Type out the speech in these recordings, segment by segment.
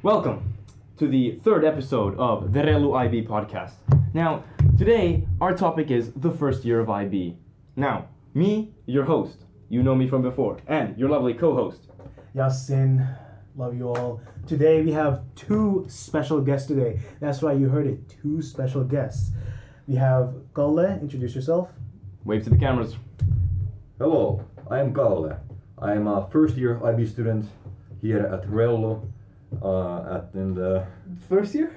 Welcome to the third episode of the RELLU IB podcast. Now, today our topic is the first year of IB. Now, me, your host, you know me from before, and your lovely co-host. Yasin, love you all. Today we have two special guests today. That's right, you heard it, two special guests. We have Kalle, introduce yourself. Wave to the cameras. Hello, I am Kalle. I am a first year IB student here at RELLU in the First year?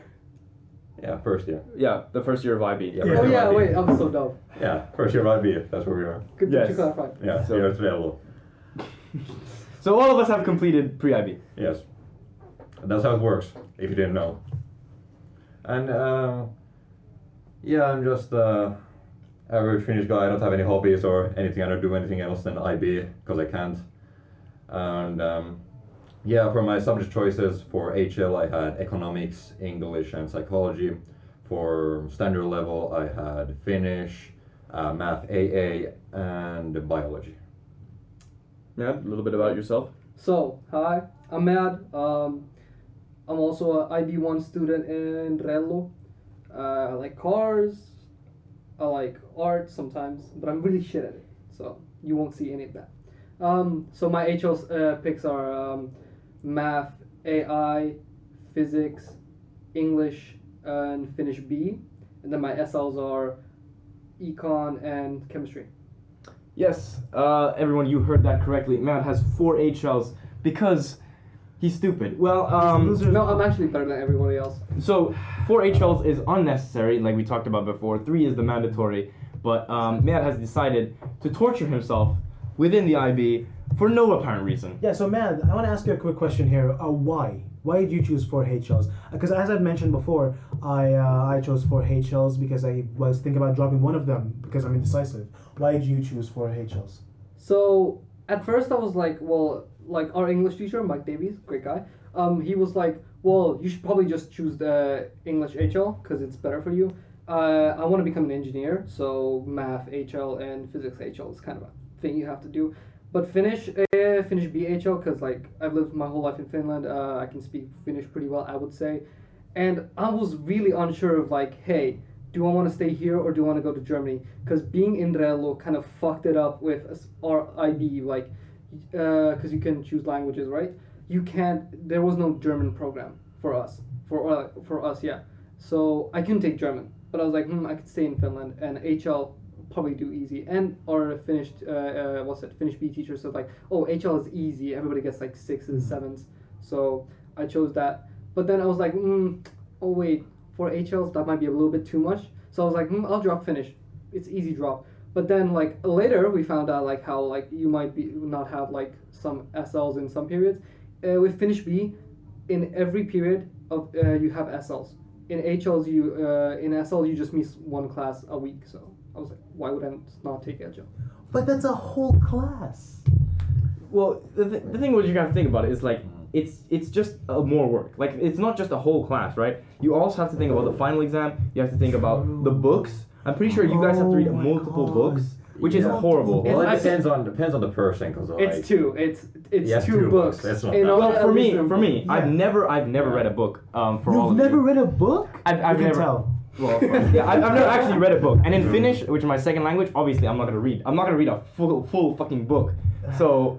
first year. Yeah, the first year of IB. Yeah, Oh first year yeah, IB. wait, I'm so dumb. Yeah, first year IB, that's where we are. Good Yes. that you clarified. Yeah, So- here at RELLU. So all of us have completed pre-IB. Yes. That's how it works, if you didn't know. And I'm just average Finnish guy. I don't have any hobbies or anything. I don't do anything else than IB because I can't. And for my subject choices for HL, I had economics, English, and psychology. For standard level, I had Finnish, math AA, and biology. Yeah, a little bit about yourself. So, hi, I'm Mad. I'm also a IB1 student in RELLU. I like cars. I like art sometimes, but I'm really shit at it. So you won't see any of that. So my HL picks are math, AI, physics, English, and Finnish B. And then my SLs are econ and chemistry. Yes, everyone, you heard that correctly. Matt has 4 HLs because he's stupid. Well, No, I'm actually better than everybody else. so 4 HLs is unnecessary, like we talked about before. 3 is the mandatory, but Matt has decided to torture himself within the IB for no apparent reason. Yeah, so Mad, I want to ask you a quick question here. Why? Why did you choose 4 HLs? Because as I've mentioned before, I chose 4 HLs because I was thinking about dropping one of them because I'm indecisive. Why did you choose 4 HLs? So at first I was like, well, like our English teacher, Mike Davies, great guy. He was like, well, you should probably just choose the English HL because it's better for you. I want to become an engineer, so math HL and physics HL is kind of a thing you have to do. But Finnish BHL, because like I've lived my whole life in Finland, I can speak Finnish pretty well, I would say. And I was really unsure of like, hey, do I want to stay here or do I want to go to Germany? Because being in RELLU kind of fucked it up with our IB, like, because you can choose languages, right? You can't. There was no German program for us, yeah. So I couldn't take German, but I was like, I could stay in Finland and HL probably do easy. And our Finnish B teacher said like, oh, HL is easy. Everybody gets like 6s, 7s. So I chose that. But then I was like, oh wait, for HLs that might be a little bit too much. So I was like, I'll drop Finnish. It's easy drop. But then like later we found out like how like you might not have like some SLs in some periods. With Finnish B, in every period of you have SLs. In HLs in SL you just miss one class a week. So I was like, why would I not take HL? But that's a whole class. Well, the thing what you have to think about it is like, it's just more work. Like, it's not just a whole class, right? You also have to think about the final exam. You have to think about the books. I'm pretty sure you guys have to read multiple books, which is horrible. Well, And it depends on the person, because It's two. It's Yes, two two books. books. That's not In bad. order Well, at for least me, in- I've never read a book. For all You've of never you. read a book? I've I can never. tell. Well, yeah, I've never actually read a book. And in Finnish, which is my second language, obviously I'm not gonna read. I'm not gonna read a full fucking book. So,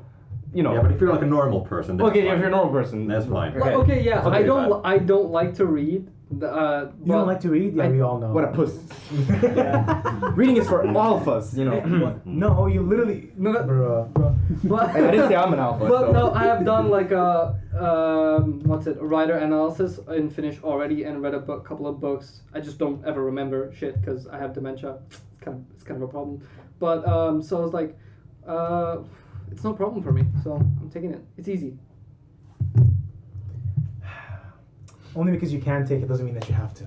you know. Yeah, but if you're like a normal person, that's Okay, fine. if you're a normal person, That's fine. Like, okay, yeah. Okay, I don't like to read. You don't like to read? Yeah, we all know. what a puss. Reading is for all of us, you know. No, you literally... No, no. Bruh. But I didn't say I'm an alpha. But so. no, I have done like a writer analysis in Finnish already and read a couple of books. I just don't ever remember shit because I have dementia. It's kind of a problem. But so I was like, it's no problem for me. So I'm taking it. It's easy. Only because you can take it doesn't mean that you have to.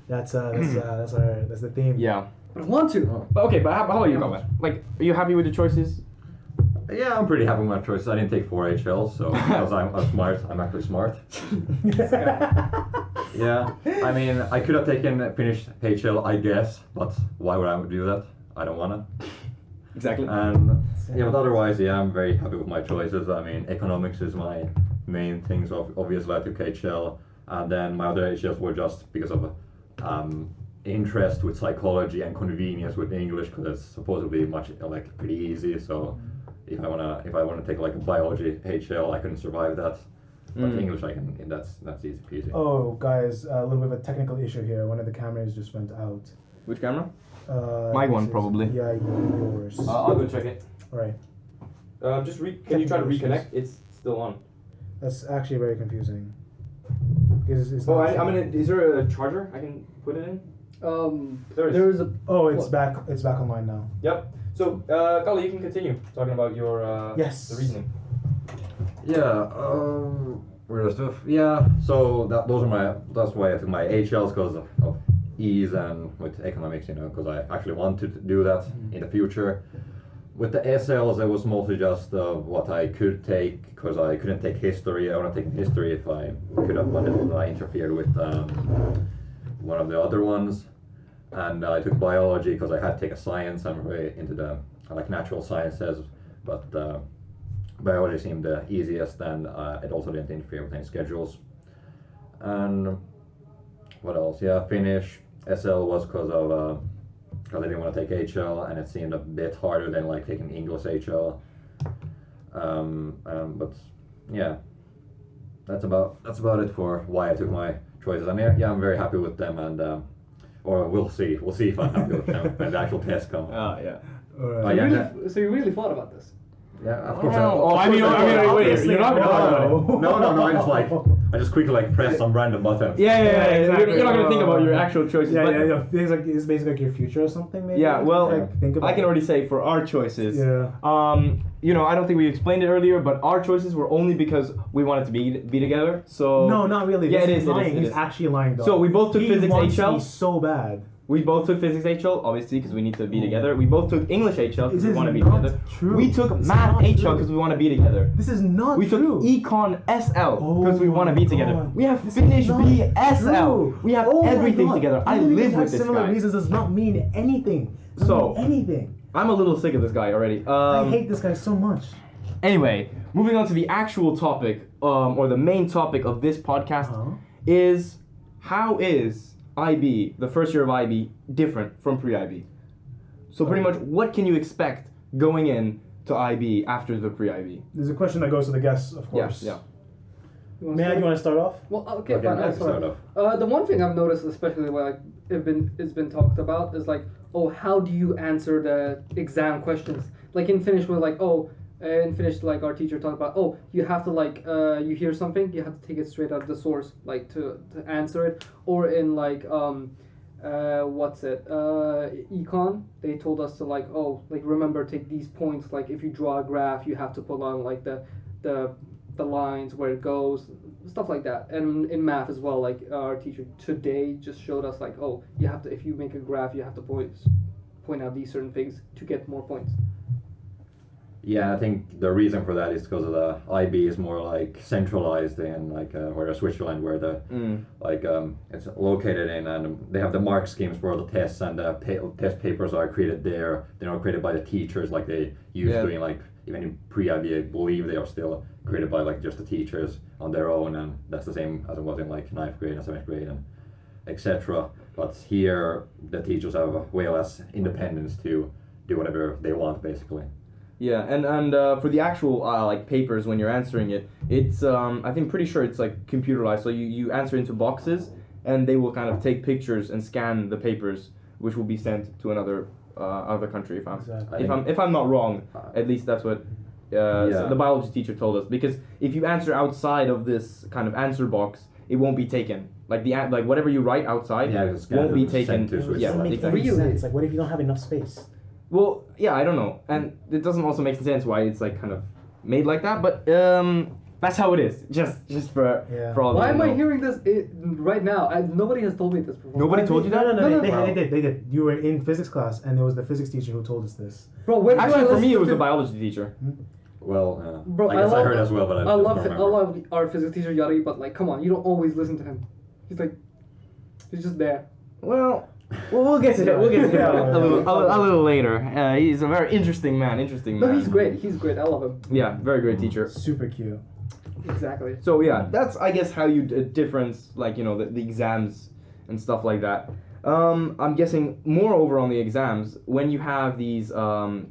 That's the theme. Yeah. But I want to. But okay, but how about you, Colin? Like, are you happy with the choices? Yeah, I'm pretty happy with my choices. I didn't take 4 HLs, so because I'm smart, I'm actually smart. Yeah, I mean, I could have taken Finnish HL, I guess, but why would I do that? I don't wanna. Exactly. And yeah, but otherwise, yeah, I'm very happy with my choices. I mean, economics is my main things. Obviously, I took HL, and then my other HLs were just because of interest with psychology and convenience with English, because it's supposed to be much like pretty easy. So if I wanna take like a biology HL, I couldn't survive that. But English, I can. That's easy peasy. Oh, guys, a little bit of a technical issue here. One of the cameras just went out. Which camera? My one, probably. Yeah, yours. I'll go check it. All right. Can you try to reconnect? It's still on. That's actually very confusing. It's Oh, not I mean, is there a charger I can put it in? There is a. Oh, it's back. It's back online now. Yep. So, Kali, you can continue talking about your Yes. the reasoning. Yeah, weird stuff. Yeah, so that's why I took my HLs, because of ease and with economics, because I actually wanted to do that in the future. With the SLs, it was mostly just what I could take, because I couldn't take history. I would have taken history if I could have, but I interfered with one of the other ones. And I took biology because I had to take a science. I'm very into the natural sciences, but biology seemed the easiest, and it also didn't interfere with any schedules. And what else? Yeah, Finnish SL was because I didn't want to take HL, and it seemed a bit harder than like taking English HL. But yeah, that's about it for why I took my choices. And yeah, I'm very happy with them, and or we'll see if I'm happy with them when the actual test comes. Yeah. So you really thought about this? Yeah, of course. Wait, you're not gonna talk about it. No. I just quickly press some random buttons. Yeah. exactly. You're not gonna think about your actual choices. Yeah, but yeah. It's basically like your future or something, maybe. Yeah, well, think about I can already say for our choices. Yeah. I don't think we explained it earlier, but our choices were only because we wanted to be together. So No, not really. Yeah, He's it lying. is. He's actually lying, though. So we both took he physics wants HL. me so bad. We both took physics HL, obviously, because we need to be together. We both took English HL because This we is want to be not together. true. We took This is math not HL true. because we want to be together. This is not We took true. Econ SL Oh because we want to my be together. God. We have This is Finnish not B SL. true. We have Oh my everything God. together. I Even if live you have with this similar guy. reasons does not mean anything. Doesn't So- mean anything. I'm a little sick of this guy already. I hate this guy so much. Anyway, moving on to the actual topic, or the main topic of this podcast, Uh-huh. is how is IB, the first year of IB, different from pre-IB? So pretty much, what can you expect going in to IB after the pre-IB? There's a question that goes to the guests, of course. Yeah. May you want to start off? Well, okay, Okay, fine. I I'll can start. start The one thing I've noticed, especially when it's been talked about, is how do you answer the exam questions? Like in Finnish, we're in Finnish, our teacher talked about, you have to you hear something, you have to take it straight out of the source, to answer it. Or in econ, they told us to remember, take these points, if you draw a graph, you have to put on the lines where it goes, stuff like that. And in math as well, our teacher today just showed us you have to, if you make a graph, you have to point out these certain things to get more points. Yeah, I think the reason for that is because of the IB is more centralized in whereas Switzerland, where the it's located in, and they have the mark schemes for the tests, and the test papers are created there. They're not created by the teachers like they used to in even in pre-IB. I believe they are still created by just the teachers on their own, and that's the same as it was in 9th grade and 7th grade and etc. But here the teachers have way less independence to do whatever they want, basically. Yeah, and for the actual papers, when you're answering it, it's I think pretty sure it's computerized. So you answer into boxes, and they will kind of take pictures and scan the papers, which will be sent to another other country. If I'm not wrong, at least that's what the biology teacher told us. Because if you answer outside of this kind of answer box, it won't be taken. Whatever you write outside won't be taken. Yeah, doesn't make any sense. What if you don't have enough space? Well, yeah, I don't know, and it doesn't also make sense why it's kind of made like that. But that's how it is. Just for all. Why am I hearing this right now? Nobody has told me this before. Nobody told you that? No, they did. You were in physics class, and it was the physics teacher who told us this. Bro, when actually, for me, it was the biology teacher. Well, bro, I guess I heard as well, but I love our physics teacher Yari, but come on, you don't always listen to him. He's just there. Well, we'll get to that. We'll get to that a little later. He's a very interesting man. No, he's great. I love him. Yeah, very great teacher. Super cute. Exactly. So yeah, that's I guess how you difference like the exams and stuff like that. I'm guessing moreover on the exams when you have these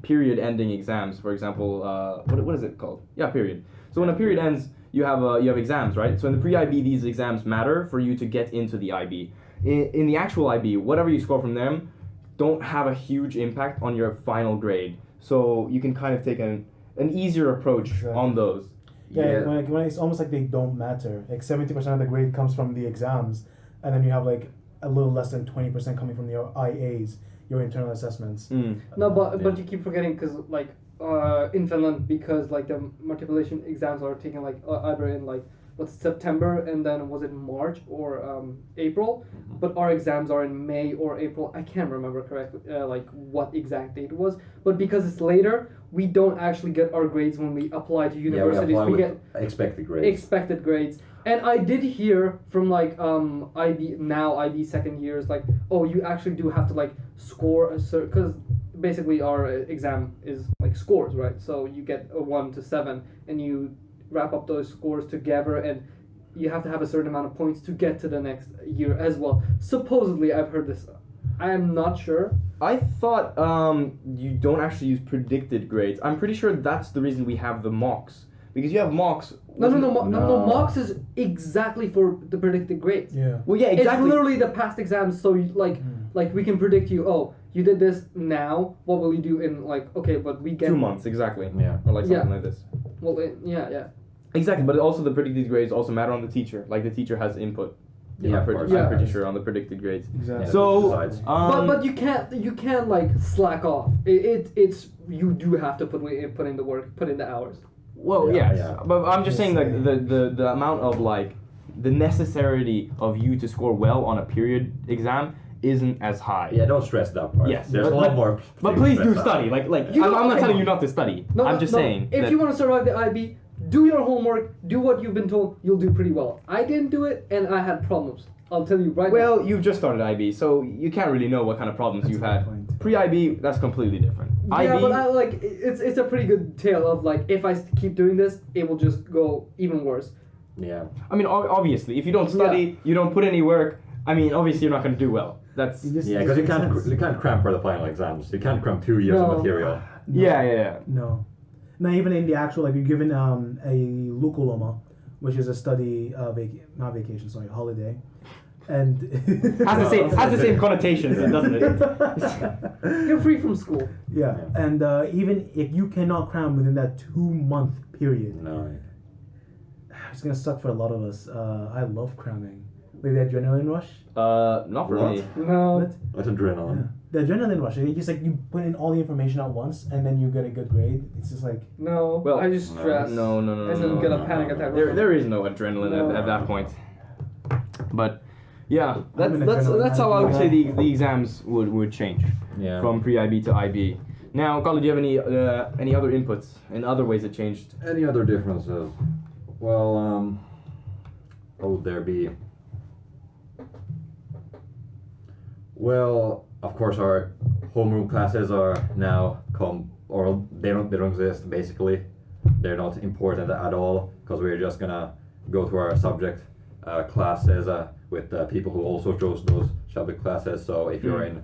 period ending exams, for example, what is it called? Yeah, period. So when a period ends, you have exams, right? So in the pre-IB, these exams matter for you to get into the IB. In the actual IB, whatever you score from them, don't have a huge impact on your final grade. So you can kind of take an easier approach on those. Yeah, when it's almost like they don't matter. Like 70% of the grade comes from the exams, and then you have like a little less than 20% coming from your IAs, your internal assessments. No, but you keep forgetting because like in Finland, because like the matriculation exams are taken like either in like September and then was it March or April, but our exams are in May or April. I can't remember correctly like what exact date it was, but because it's later, we don't actually get our grades when we apply to universities. Yeah, we we get expected grades. Expected grades. And I did hear from like IB second years like, oh, you actually do have to like score a certain, because basically our exam is like scores, right? So you get a 1 to 7 and you wrap up those scores together, and you have to have a certain amount of points to get to the next year as well. Supposedly, I've heard this. I am not sure. I thought you don't actually use predicted grades. I'm pretty sure that's the reason we have the mocks. Because you have mocks. No. Mocks is exactly for the predicted grades. Yeah. Well, yeah, exactly. It's literally the past exams. So you, like we can predict you. Oh, you did this now. What will you do in like? Okay, but we get 2 months exactly. Yeah. Or like something like this. Well, yeah. Exactly, but also the predicted grades also matter on the teacher. Like the teacher has input. Yeah, I'm of pretty sure on the predicted grades. Exactly. Yeah, So, besides. But you can't like slack off. It's you do have to put in the work, put in the hours. Well, Yeah, yes, yeah. but I'm just saying like the amount of like the necessity of you to score well on a period exam isn't as high. Yeah, don't stress that part. Yes, There's a lot more. But things please to do stress out. study. Like You I'm don't- not telling you not to study. I'm just saying. If that- you want to survive the IB, do your homework, do what you've been told. You'll do pretty well. I didn't do it, and I had problems. I'll tell you right now. Well, you've just started IB, so you can't really know what kind of problems That's you've a good had. point. Pre-IB, that's completely different. Yeah, IB, but I like it's a pretty good tale of like if I keep doing this, it will just go even worse. Yeah. I mean, obviously, if you don't study, you don't put any work. I mean, obviously, you're not going to do well. That's Yeah, because you can't cram for the final exams. You can't cram 2 years No. of material. yeah. No. Now, even in the actual, like, you're given a lukuloma, which is a study, not vacation, sorry, holiday. And Has the same connotations, doesn't it? You're free from school. yeah, and even if you cannot cram within that 2-month period, No. it's gonna suck for a lot of us. I love cramming. Like the adrenaline rush. Not for What? me. No. What? That's adrenaline. Yeah. The adrenaline rush. It's just like you put in all the information at once, and then you get a good grade. It's just like No. Well, I just stress. No. And then get a panic attack. There is no adrenaline at that point. But yeah, I'm an that's adrenaline how I would say addict. the exams would change Yeah. from pre-IB to IB. Now, Colin, do you have any other inputs and other ways it changed? Any other differences? Well, what would there be? Well, of course, our homeroom classes are now they don't exist basically. They're not important at all because we're just gonna go to our subject classes with people who also chose those subject classes. So if you're in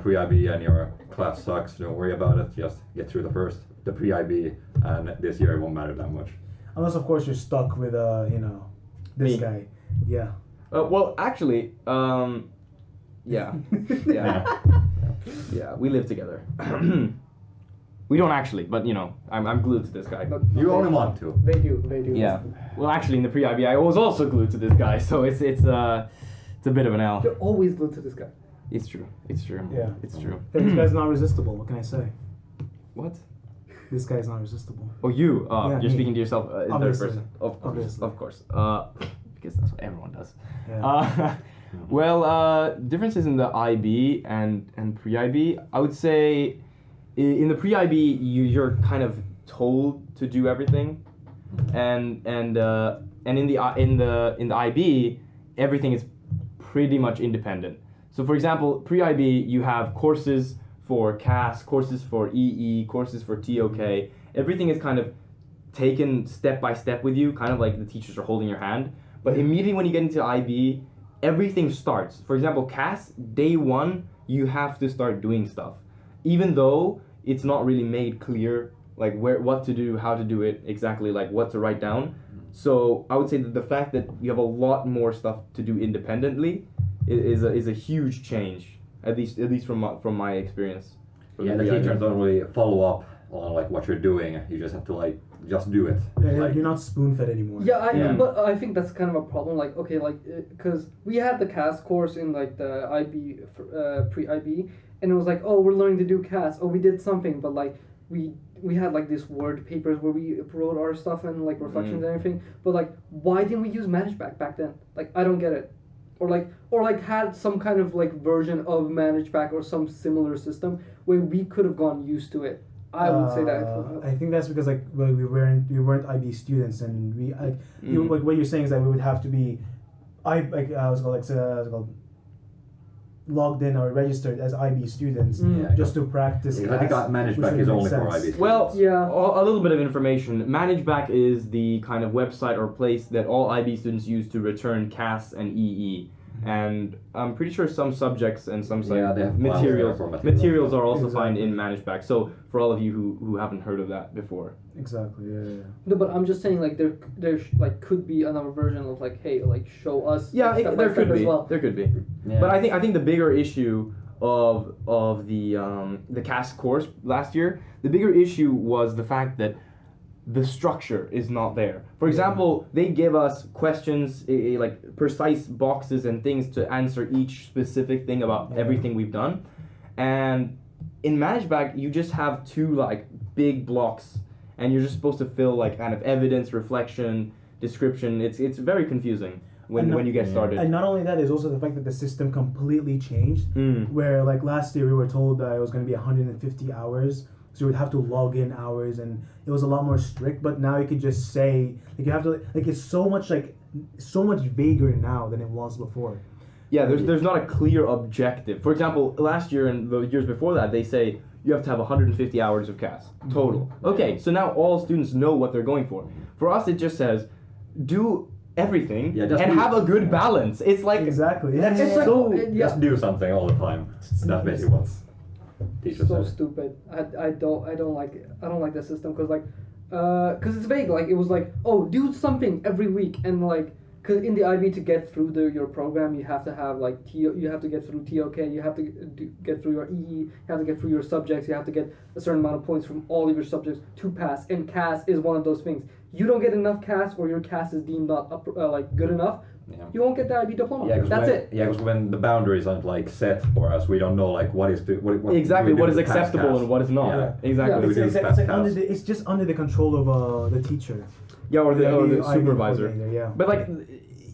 pre-IB and your class sucks, don't worry about it. Just get through the pre-IB, and this year it won't matter that much. unless of course you're stuck with this Me. guy. Yeah. Well, actually, yeah, we live together. We don't actually, but I'm glued to this guy. You only want to. They do. Yeah. Well, actually, in the pre-IB, I was also glued to this guy, so it's a bit of an L. You're always glued to this guy. It's true. Yeah. It's true. This guy's not resistible. What can I say? What? This guy's not resistible. Oh, you? Yeah, You're me. speaking to yourself in third Obviously. person. Of course. Obviously. Of course. Because that's what everyone does. Yeah. Well, differences in the IB and pre-IB, I would say in the pre-IB you're kind of told to do everything, and in the IB everything is pretty much independent. So for example, pre-IB you have courses for CAS, courses for EE, courses for TOK. Everything is kind of taken step by step with you, kind of like the teachers are holding your hand. But immediately when you get into IB, everything starts. For example, CAS, day one, you have to start doing stuff. Even though it's not really made clear, like what to do, how to do it, exactly like what to write down. So I would say that the fact that you have a lot more stuff to do independently is a huge change, at least from my experience. Yeah, the teachers don't really follow up on like what you're doing. You just have to like just do it. Like, you're not spoon-fed anymore. But I think that's kind of a problem. Like, okay, like, because we had the CAS course in like the IB, pre-IB, and it was like, oh, we're learning to do CAS. Oh, we did something, but like we had like these word papers where we wrote our stuff and like reflections and everything. But like, why didn't we use ManageBack back then? Like, I don't get it. Or like had some kind of like version of ManageBack or some similar system where we could have gone used to it. I would say that. I think that's because like we weren't IB students, and we like what you're saying is that we would have to be logged in or registered as IB students just to practice. I think ManageBack is only for IB students. Well, a little bit of information. ManageBack is the kind of website or place that all IB students use to return CAS and EE. And I'm pretty sure some subjects and some they have materials are also found in ManageBack. So for all of you who haven't heard of that before. Exactly. Yeah. No, but I'm just saying like there like could be another version of like, hey, like show us. Yeah, there could be. As well. There could be. Yeah. But I think the bigger issue of the CAS course last year, the bigger issue was the fact that the structure is not there. For example, they give us questions, like precise boxes and things to answer each specific thing about everything we've done. And in ManageBack, you just have two like big blocks, and you're just supposed to fill like kind of evidence, reflection, description. It's very confusing when you get started. And not only that, there's also the fact that the system completely changed. Where like last year we were told that it was going to be 150 hours. So you would have to log in hours, and it was a lot more strict. But now you could just say, like, you have to, like, it's so much vaguer now than it was before. Yeah, there's not a clear objective. For example, last year and the years before that, they say you have to have 150 hours of CAS total. Okay, so now all students know what they're going for. For us, it just says do everything and have a good balance. It's like exactly. That's just do something all the time. That's basically what's. So stupid. I don't like it. I don't like the system because it's vague. Like it was like, oh, do something every week, and like because in the IB to get through your program you have to have like you have to get through TOK, you have to get through your EE, you have to get through your subjects, you have to get a certain amount of points from all of your subjects to pass. And CAS is one of those things. You don't get enough CAS, or your CAS is deemed not like good enough. Yeah. You won't get the IB diploma. That's it. Yeah, because when the boundaries aren't like set for us, we don't know like what is what is acceptable and what is not. Yeah. Exactly. Yeah. It's just under the control of the teacher. Yeah, or the supervisor. Yeah. But like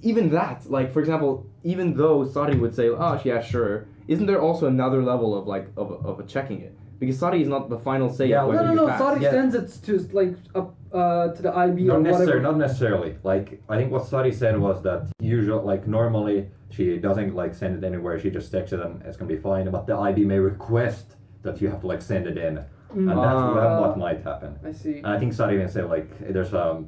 even that, like for example, even though Sari would say, oh yeah, sure, isn't there also another level of like of checking it? Because Sari is not the final say. Yeah, no. Sari sends it to like to the IB not or whatever. Not necessarily. Like I think what Sari said was that normally she doesn't like send it anywhere. She just texts it and it's gonna be fine. But the IB may request that you have to like send it in, and that's what might happen. I see. And I think Sari even said like there's a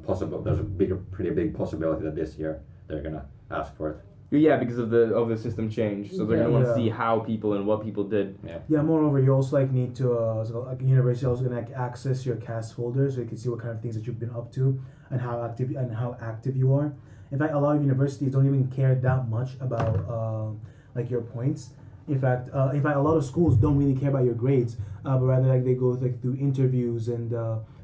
pretty big possibility that this year they're gonna ask for it. Yeah, because of the system change, so they're gonna want to see how people and what people did. Yeah. Moreover, you also like need to university also gonna access your CAS folder, so you can see what kind of things that you've been up to and how active you are. In fact, a lot of universities don't even care that much about like your points. In fact, a lot of schools don't really care about your grades, but rather like they go like through interviews and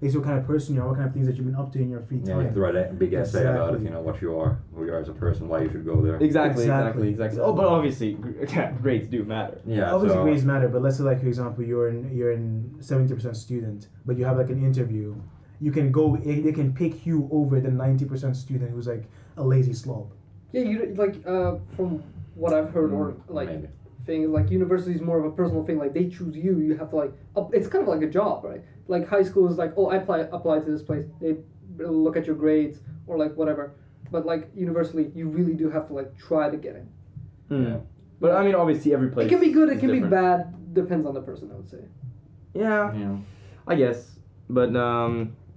they see what kind of person you are, what kind of things that you've been up to in your free time. Yeah, you have to write a big essay about it. You know what you are, who you are as a person, why you should go there. Exactly. Oh, but obviously, grades do matter. Yeah, obviously grades matter. But let's say like for example, you're in 70% student, but you have like an interview. You can go. They can pick you over the 90% student who's like a lazy slob. Yeah, you like from what I've heard or like. Maybe. Thing like university is more of a personal thing. Like they choose you. You have to like. It's kind of like a job, right? Like high school is like, oh, I apply to this place. They look at your grades or like whatever. But like university, you really do have to like try to get in. Yeah. But I mean, obviously, every place. It can be good. It can different. be bad. Depends on the person, I would say. Yeah. I guess. But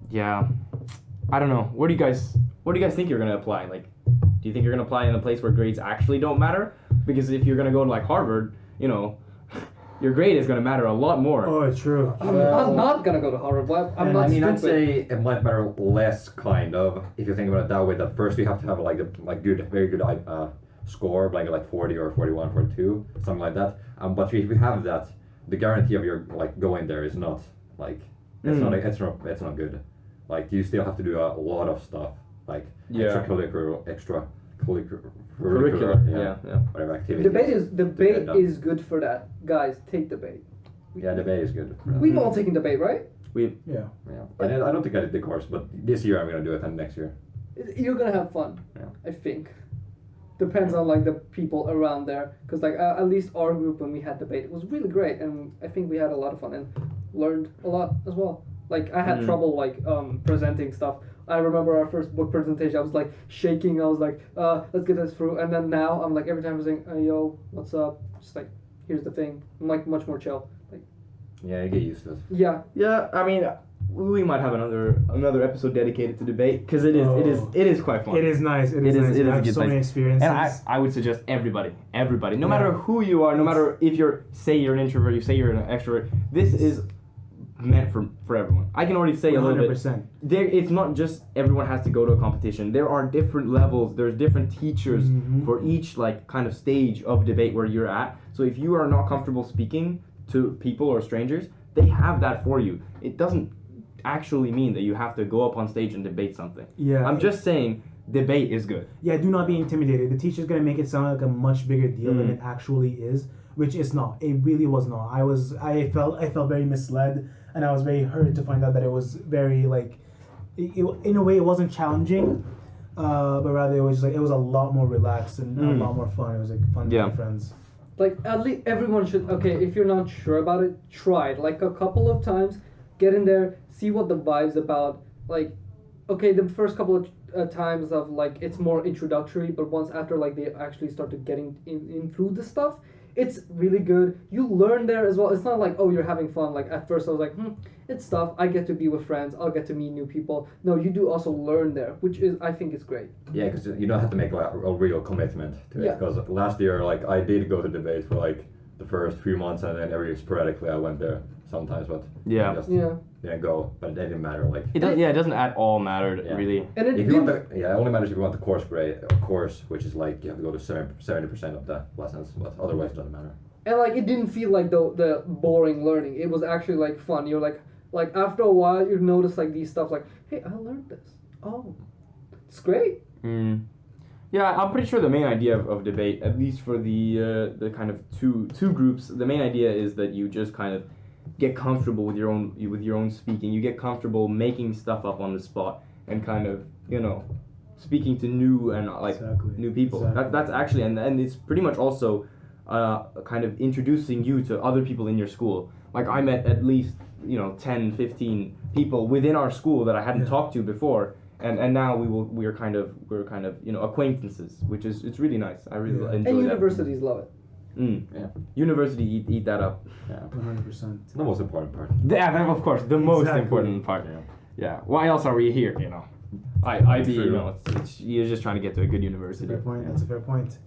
yeah. I don't know. What do you guys think you're gonna apply? Like, do you think you're gonna apply in a place where grades actually don't matter? Because if you're gonna go to like Harvard, you know, your grade is gonna matter a lot more. Oh, true. I'm not gonna go to Harvard, but I'm not I mean, stupid. I'd say it might matter less, kind of, if you think about it that way. That first you have to have like a very good score, like 40 or 41, 42, something like that. But if you have that, the guarantee of your like going there is not like it's not good. Like you still have to do a lot of stuff, like extracurricular, whatever activities. Debate is good for that, guys. Take debate. Yeah, debate is good. We've all taken debate, right? Yeah. I don't think I did the course, but this year I'm gonna do it, and next year. You're gonna have fun. Yeah. I think. Depends on like the people around there, because like at least our group when we had debate, it was really great, and I think we had a lot of fun and learned a lot as well. Like I had trouble like presenting stuff. I remember our first book presentation. I was like shaking. I was like, let's get this through. And then now I'm like every time I'm saying, yo, what's up? Just like, here's the thing. I'm like much more chill. Like, yeah, you get used to it. Yeah. Yeah, I mean, we might have another episode dedicated to debate because it is quite fun. It is nice. It is nice. It I is have a good so many place. experiences. And I would suggest everybody, no matter who you are, no matter if say you're an introvert, you say you're an extrovert, this is meant for everyone. I can already say 100%. A little bit. It's not just everyone has to go to a competition. There are different levels. There's different teachers for each like kind of stage of debate where you're at. So if you are not comfortable speaking to people or strangers, they have that for you. It doesn't actually mean that you have to go up on stage and debate something. Yeah. I'm just saying debate is good. Yeah, do not be intimidated. The teacher's gonna make it sound like a much bigger deal than it actually is, which it's not. It really was not. I felt very misled, and I was very hurt to find out that it was very like, in a way it wasn't challenging, but rather it was like it was a lot more relaxed and a lot more fun. It was like fun with my friends. Like at least everyone should. Okay, if you're not sure about it, try it like a couple of times. Get in there, see what the vibe's about. Like, okay, the first couple of times of like it's more introductory, but once after like they actually started getting in through the stuff, it's really good. You learn there as well. It's not like, oh, you're having fun. Like at first I was like, it's stuff. I get to be with friends. I'll get to meet new people. No, you do also learn there, which is I think is great. Yeah, because you don't have to make a real commitment to it. Because last year, like I did go to debate for like the first 3 months, and then every sporadically I went there sometimes, but just didn't go. But it didn't matter. Like it doesn't at all matter really. And it only matters if you want the course, which is like you have to go to 70% of the lessons, but otherwise it doesn't matter. And like it didn't feel like the boring learning. It was actually like fun. You're like after a while you notice like these stuff like, hey, I learned this. Oh, it's great. Yeah, I'm pretty sure the main idea of debate, at least for the kind of two groups, the main idea is that you just kind of get comfortable with your own speaking. You get comfortable making stuff up on the spot and kind of speaking to new and new people. Exactly. That's actually and it's pretty much also kind of introducing you to other people in your school. Like I met at least 10, 15 people within our school that I hadn't talked to before. And now we're kind of acquaintances, which is it's really nice. I really enjoy that. And universities love it. Yeah. University eat that up. Yeah. 100%. The most important part. Yeah, of course, the most important part. Yeah. Why else are we here? IB. You're just trying to get to a good university. That's a fair point. That's a fair point.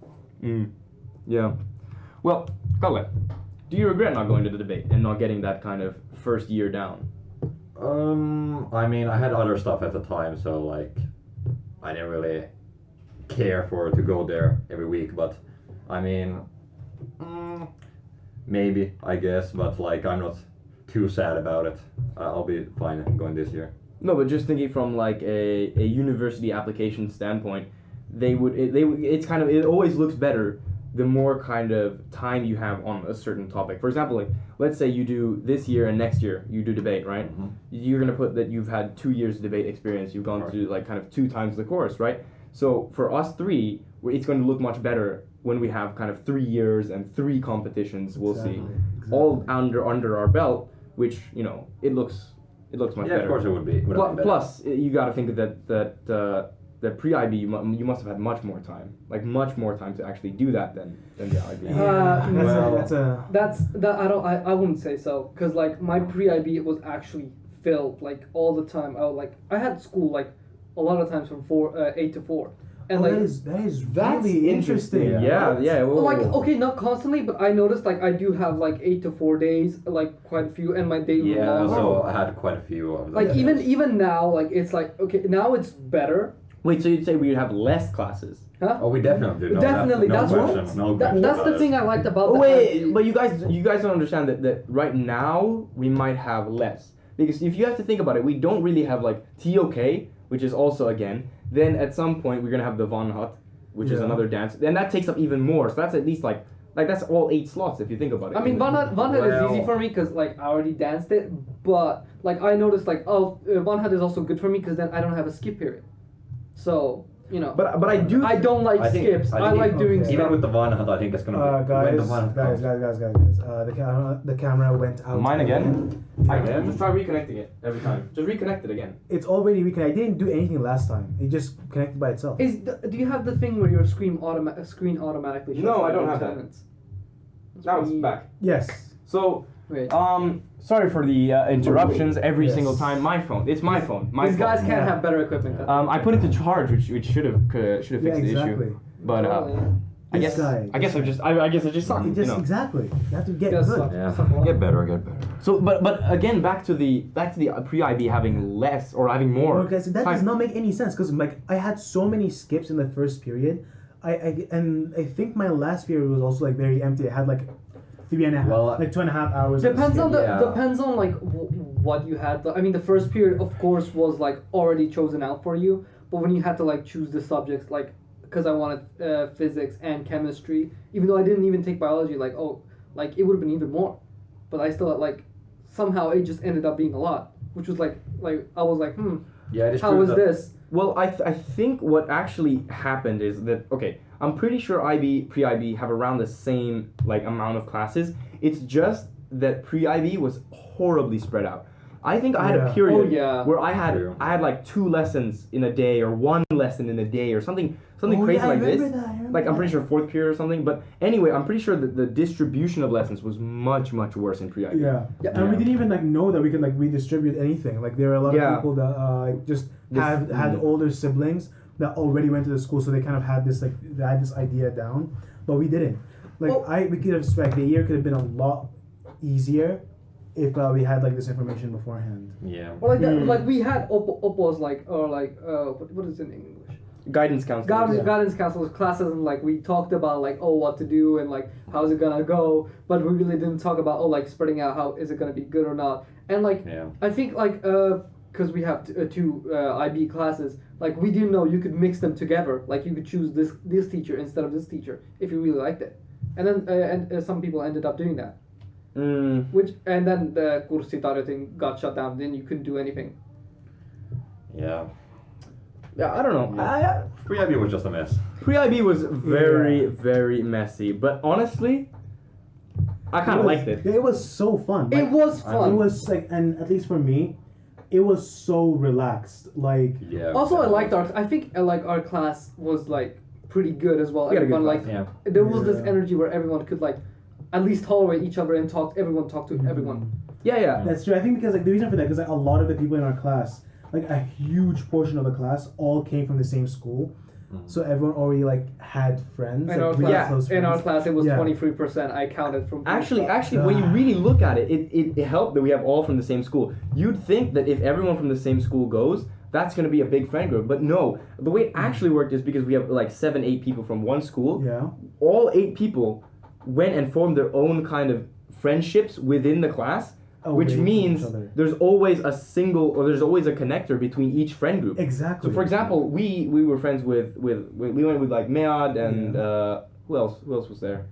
Yeah. Well, Kalle, do you regret not going to the debate and not getting that kind of first year down? I mean, I had other stuff at the time, so like, I didn't really care to go there every week. But I mean, maybe I guess, but like, I'm not too sad about it. I'll be fine going this year. No, but just thinking from like a university application standpoint, it always looks better the more kind of time you have on a certain topic. For example, like let's say you do this year and next year you do debate, right? Mm-hmm. You're gonna put that you've had 2 years debate experience. You've gone through like kind of 2 times the course, right? So for us 3, it's going to look much better when we have kind of 3 years and 3 competitions. We'll see all under our belt, which it looks much better. Yeah, of course it would be. Plus, you got to think that pre-IB you must have had much more time to actually do that than the IB. I wouldn't say so, because like my pre-IB was actually filled like all the time. I had school like a lot of times from 8 to 4, and Oh, like that is That's really interesting. Yeah. Whoa. like okay, not constantly, but I noticed like I do have like 8 to 4 days, like quite a few, and my day was Yeah, longer. so I had quite a few of them. Like even now, like it's like okay, now it's better. Wait, so you'd say we'd have less classes? Huh? Oh, we definitely do. Definitely, no that's question, what. no question That's about the it. thing I liked about. Oh the wait, IB. but you guys don't understand that right now we might have less, because if you have to think about it, we don't really have like TOK, which is also again. Then at some point we're gonna have the Von Hut, which is Yeah. another dance, and that takes up even more. So that's at least like that's all 8 slots if you think about it. I mean, Von Hut is easy Well- for me because like I already danced it, but like I noticed like Von Hut is also good for me because then I don't have a skip period, so you know. But I do. I don't like I think- skips. I I think like doing okay. Even stuff. with the Von Hut, I think it's gonna be when Guys, the Von Hut guys, comes. the camera went out. Mine again. I Again? just try reconnecting it every time. Just reconnect it again. It's already reconnected. I didn't do anything last time. It just connected by itself. Do you have the thing where your screen automatically shuts No, I down don't in have 10 that. minutes? Now it's pretty- back. Yes. So Wait. sorry for the interruptions every Yes. single time. My phone. It's my phone. My These guys phone. can't Yeah. have better equipment. I put it to charge, which should have fixed Yeah, the exactly. issue. But I This guess guy. I guess I just suck. It just You know. exactly. You have to get Just good. suck. Yeah, get better. So but again back to the pre-IB having less or having more. Okay, so that does not make any sense because like I had so many skips in the first period. I think my last period was also like very empty. I had like 3.5, Well, like 2.5 hours. of Depends on skip. the Yeah. depends on like what you had. I mean, the first period, of course, was like already chosen out for you. But when you had to like choose the subjects, like because I wanted physics and chemistry, even though I didn't even take biology, like like it would have been even more. But I still like somehow it just ended up being a lot, which was like I was like Yeah, it is how true is that- this? Well, I think what actually happened is that okay, I'm pretty sure pre-IB have around the same like amount of classes. It's just that pre-IB was horribly spread out. I think I had a Yeah. period Oh, yeah. where True. I had like 2 lessons in a day or 1 lesson in a day or something Oh, crazy yeah, I like this. remember that, I remember Like I'm pretty that. sure 4th period or something. But anyway, I'm pretty sure that the distribution of lessons was much worse in pre-IB. Yeah. Yeah. And we didn't even like know that we could like redistribute anything. Like there are a lot Yeah. of people that just had older siblings that already went to the school, so they kind of had this like they had this idea down, but we didn't. Like Well- we could have like the year could have been a lot easier if we had like this information beforehand. Yeah. Or like that, like we had Oppo's like or like what is it in English? Guidance counselors. Guidance counselors classes, and like we talked about like what to do and like how's it gonna go, but we really didn't talk about like spreading out how is it gonna be good or not. And like Yeah. I think like because we have two IB classes, like we didn't know you could mix them together. Like you could choose this teacher instead of this teacher if you really liked it, and then some people ended up doing that. Mm. And then the Kursitario thing got shut down. Then you couldn't do anything. Yeah. Yeah, I don't know. Pre-IB was just a mess. Pre-IB was very messy, but honestly, I kind of liked it. It was so fun. It Like, was It fun. was like, and at least for me, it was so relaxed. Like Yeah. Also, I liked I think like our class was like pretty good as well. We had a good Everyone like Yeah. there was this Yeah. energy where everyone could like at least tolerate each other and everyone talked to everyone. Yeah. that's true. I think because like the reason for that because like a lot of the people in our class, like a huge portion of the class, all came from the same school. So everyone already like had friends. In like, our really class, close in our friends. class, it was Yeah. 23%. I counted from Actually, when you really look at it, it helped that we have all from the same school. You'd think that if everyone from the same school goes, that's going to be a big friend group. But no, the way it actually worked is because we have like 7-8 people from one school. Yeah. All 8 people went and formed their own kind of friendships within the class, Away which from means each other. there's always there's always a connector between each friend group. Exactly. So for example, we were friends with we went with like Mead and who else was there?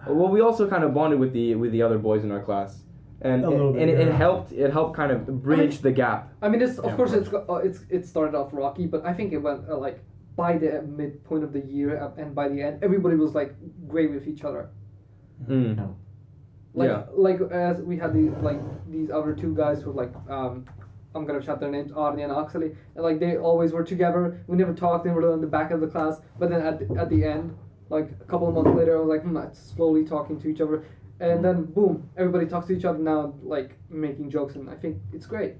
Well, we also kind of bonded with the other boys in our class, and A little bit, it yeah. helped kind of bridge the gap. I mean, it's of Yeah, course of it started off rocky, but I think it went like by the midpoint of the year and by the end, everybody was like great with each other. Mm. Like as we had these other 2 guys who like I'm gonna shout their names, Arnie and Oxley, and like they always were together. We never talked. They were in the back of the class, but then at the end, like a couple of months later, I was like slowly talking to each other, and then boom, everybody talks to each other now, like making jokes, and I think it's great.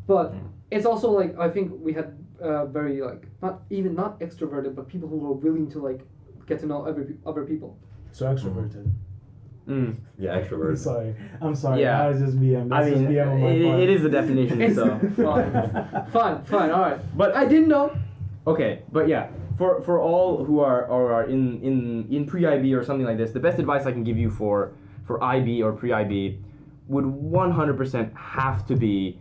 But it's also like I think we had very like not extroverted, but people who are willing to like get to know other people. So extroverted. Mm. Yeah, extrovert. I'm sorry. Yeah. That was just BM. That's I mean, just BM on my part. it is a definition. It's So fine. All right, But I didn't know. okay, but yeah, for all who are in pre-IB or something like this, the best advice I can give you for IB or pre-IB would 100% have to be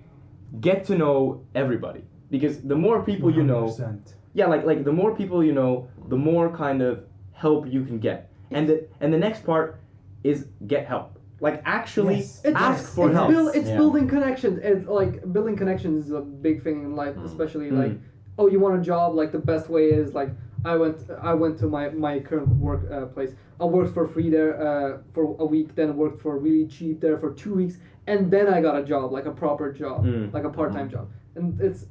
get to know everybody, because the more people you know, 100%. yeah, like the more people you know, the more kind of help you can get, and the next part is get help. Like actually Yes. ask for it's help. It's Yeah. building connections. It's like building connections is a big thing in life, especially like, oh, you want a job. Like the best way is like I went to my current work place. I worked for free there for a week, then worked for really cheap there for 2 weeks, and then I got a job, like a proper job, like a part-time job. And it's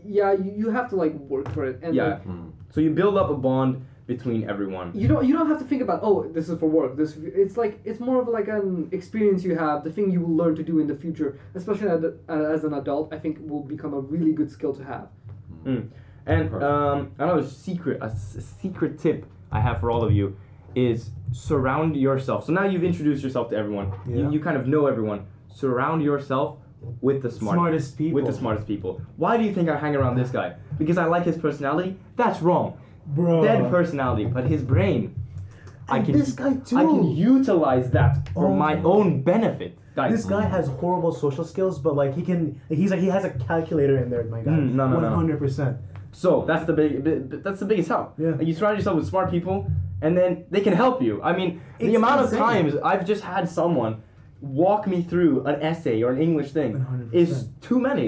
you have to like work for it. And Yeah. like, So you build up a bond between everyone. you don't have to think about, oh, this is for work. It's more of like an experience you have, the thing you will learn to do in the future, especially as an adult. I think will become a really good skill to have. And another secret tip I have for all of you is surround yourself. So now you've introduced yourself to everyone. Yeah. You kind of know everyone. Surround yourself with the Smartest people. With the smartest people. Why do you think I hang around this guy? Because I like his personality? That's wrong. Bro. Dead personality, but his brain. And this guy too. I can utilize that for Oh. my own benefit. Guys. This guy has horrible social skills, but like he has a calculator in there, my guy. No. 100%. So that's the biggest help. Yeah. Like you surround yourself with smart people, and then they can help you. I mean, the It's amount insane. of times I've just had someone walk me through an essay or an English thing 100%. is too many.